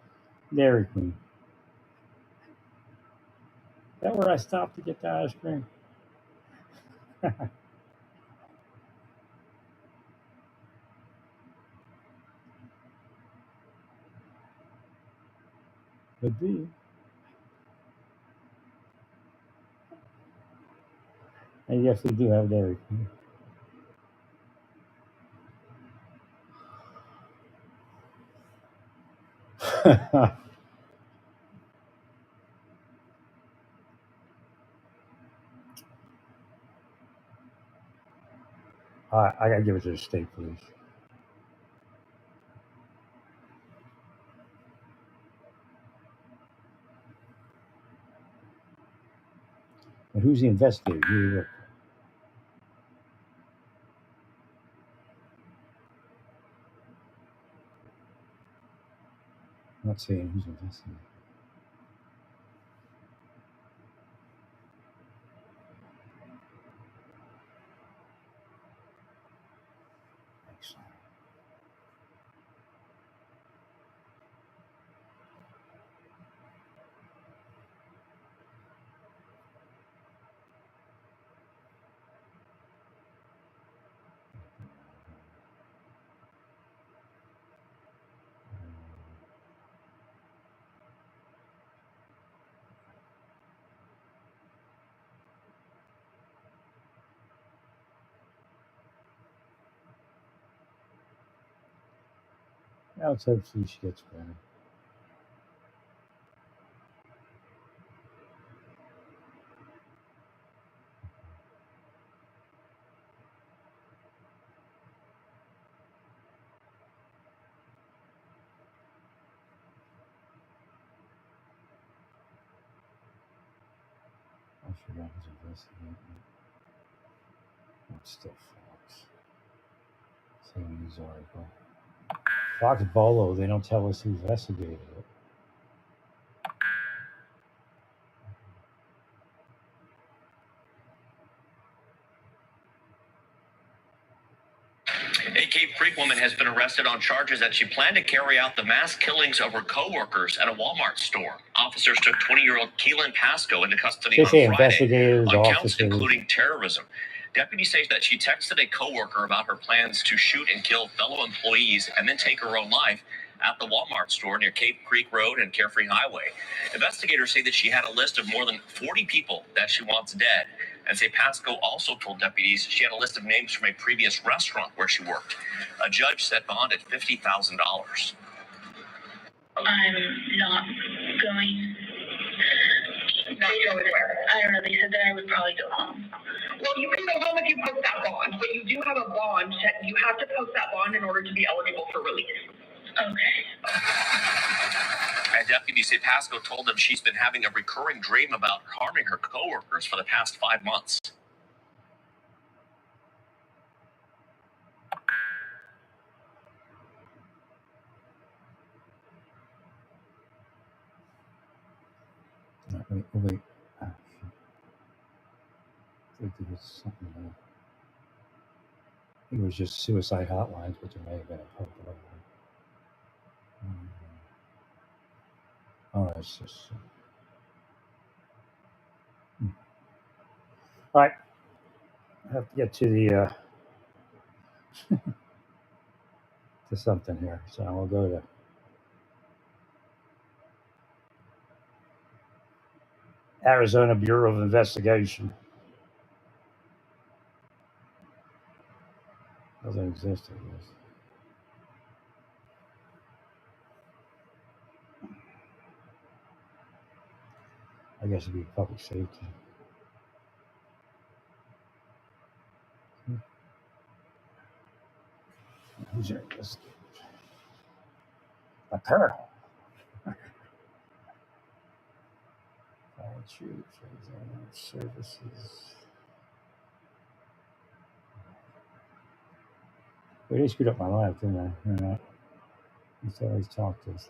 Dairy Queen. Is that where I stopped to get the ice cream? Could be. And yes, we do have Dairy Queen. I gotta give it to the state police. But who's the investigator? Who you look? I'm not saying who's investigating. Excellent. Now let's hopefully she gets better. I forgot who's investigating. It's still Fox. Same news article. Fox Bolo, they don't tell us who investigated it. A Cape Creek woman has been arrested on charges that she planned to carry out the mass killings of her co-workers at a Walmart store. Officers took 20-year-old Keelan Pasco into custody They on say Friday investigators, on counts officers. including terrorism. Deputies say that she texted a co-worker about her plans to shoot and kill fellow employees and then take her own life at the Walmart store near Cape Creek Road and Carefree Highway. Investigators say that she had a list of more than 40 people that she wants dead, and say Pasco also told deputies she had a list of names from a previous restaurant where she worked. A judge set bond at $50,000. I'm not going. Not going where? I don't know. They said that I would probably go home. Well, you can go home if you post that bond, but you do have a bond. You have to post that bond in order to be eligible for release. Okay. And deputies say Pasco told them she's been having a recurring dream about harming her coworkers for the past 5 months. Wait. Ah, shit. I think there was something there. It was just suicide hotlines, but there may have been a couple of them. Oh, it's just. All right. I have to get to the to something here, so we'll go to Arizona Bureau of Investigation. Doesn't exist, I guess. I guess it'd be public safety. Who's your investigator? A colonel. Fire chief, services. Well, they screwed up my life, didn't I? You know, I used to always talk to us.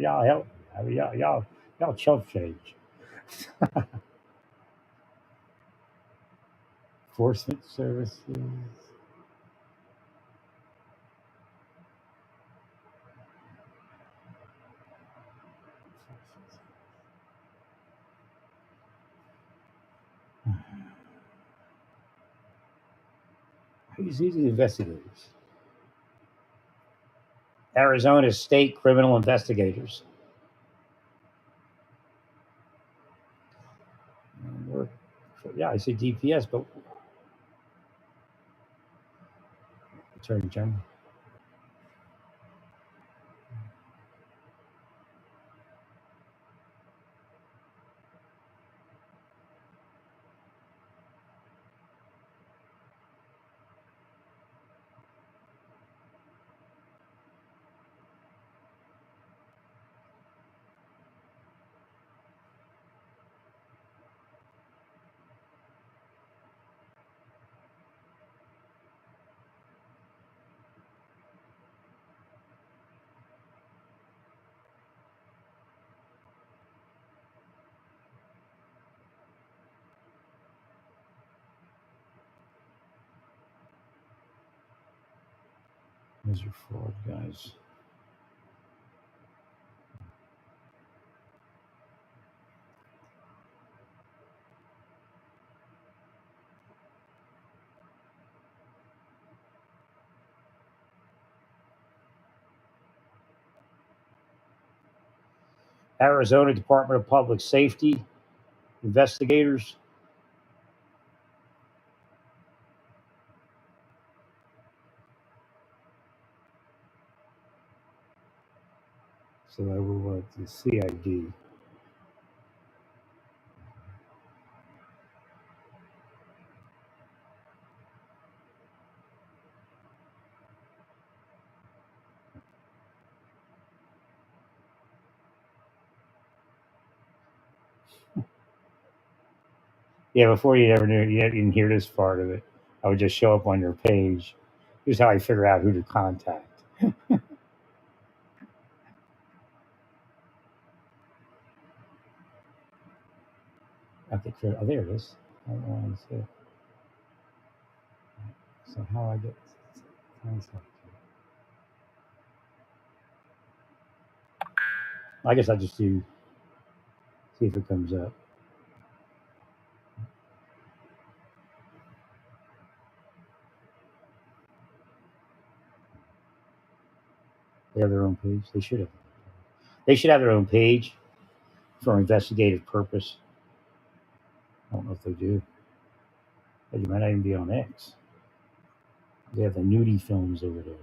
Y'all help me. I mean, y'all chump change. Enforcement Services. Who's the investigators? Arizona State Criminal Investigators. Yeah, I say DPS, but Attorney General. Those are fraud guys. Arizona Department of Public Safety investigators. So I will want the CID. Yeah, before you ever knew, you didn't hear this part of it. I would just show up on your page. Here's how I figure out who to contact. Okay, oh, there it is. I don't want to see it. So how I get contact? I guess I just do see if it comes up. They have their own page. They should have. They should have their own page for investigative purpose. I don't know if they do. But you might not even be on X. They have the nudie films over there.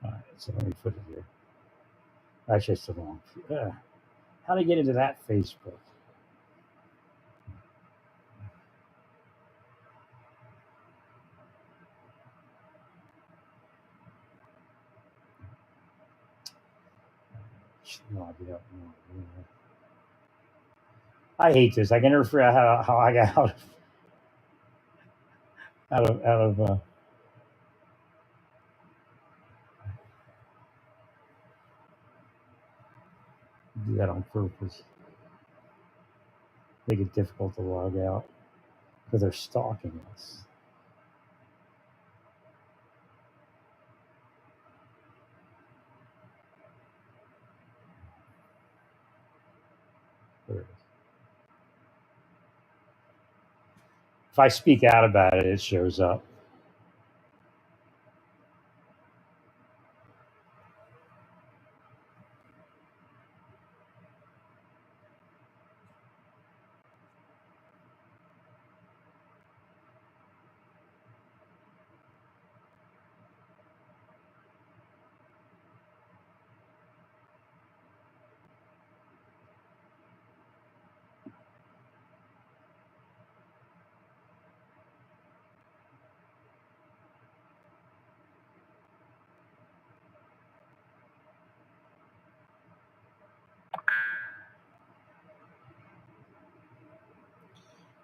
All right, so let me put it here. That's just the wrong. How to get into that Facebook? No idea. I hate this. I can never figure out how I got out of do that on purpose. Make it difficult to log out because they're stalking us. There it is. If I speak out about it, it shows up.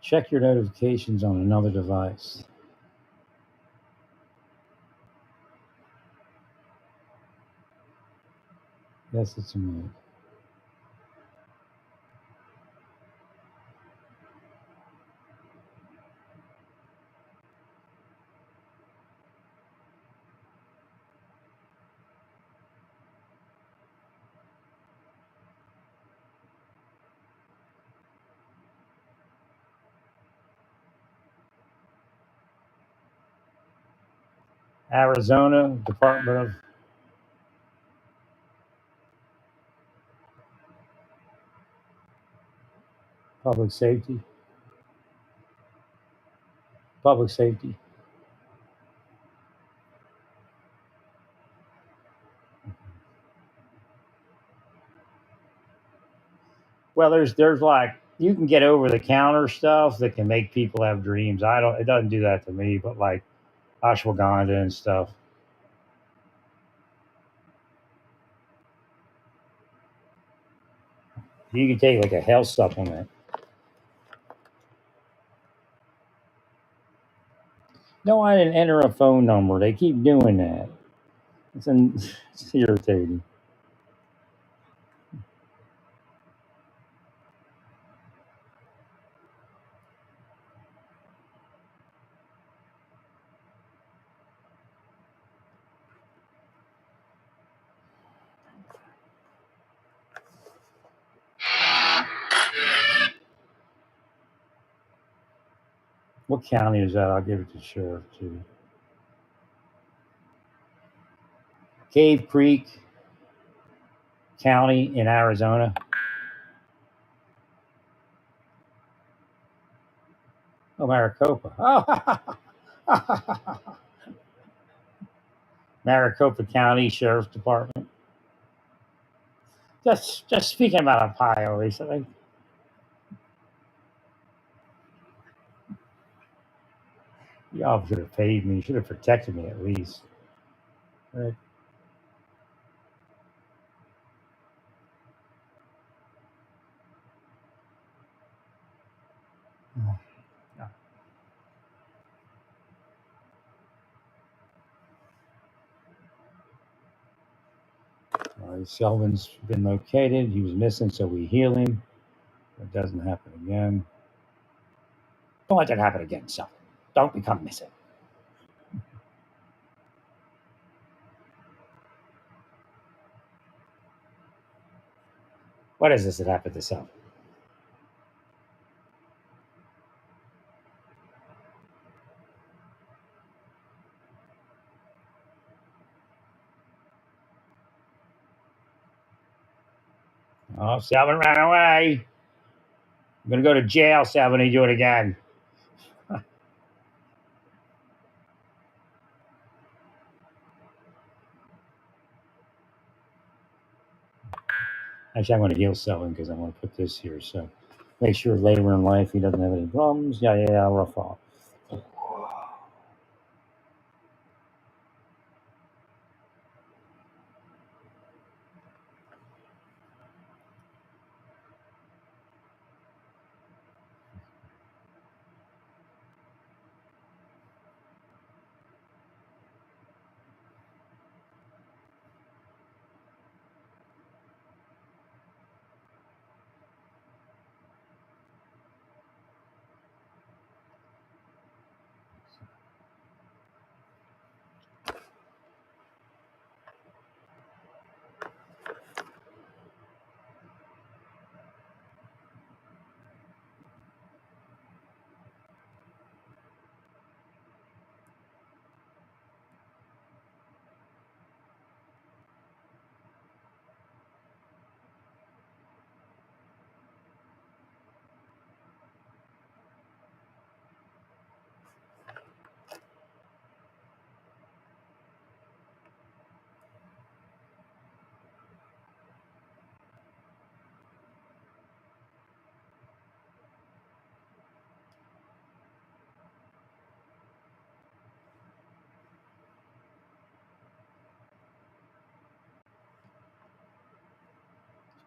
Check your notifications on another device. Yes, it's me. Arizona Department of Public Safety. Public Safety. Well, there's like you can get over the counter stuff that can make people have dreams. I don't. It doesn't do that to me, but like ashwagandha and stuff. You can take like a health supplement. No, I didn't enter a phone number. They keep doing that. It's irritating. What county is that? I'll give it to sheriff too. Cave Creek County in Arizona. Oh, Maricopa. Oh, Maricopa County Sheriff's Department. Just speaking about Ohio, they said y'all should have paid me. Should have protected me at least. Right? Selvin's been located. He was missing, so we heal him. It doesn't happen again. Don't let that happen again, Selvin. Don't become missing. What is this that happened to Selvin? Oh, Selvin ran away. I'm gonna go to jail, Selvin. You do it again. Actually, I'm going to heal Selvin because I want to put this here. So make sure later in life he doesn't have any problems. Yeah, rough off.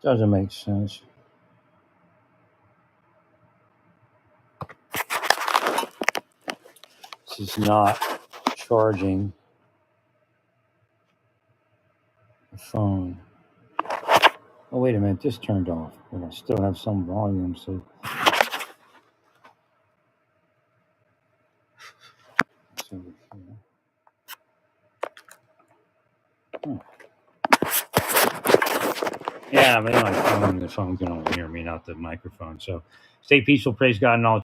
Doesn't make sense. This is not charging the phone. Oh, wait a minute. This turned off, but I still have some volume. So, yeah, but my phone, the phone can only hear me, not the microphone. So stay peaceful, praise God, and all.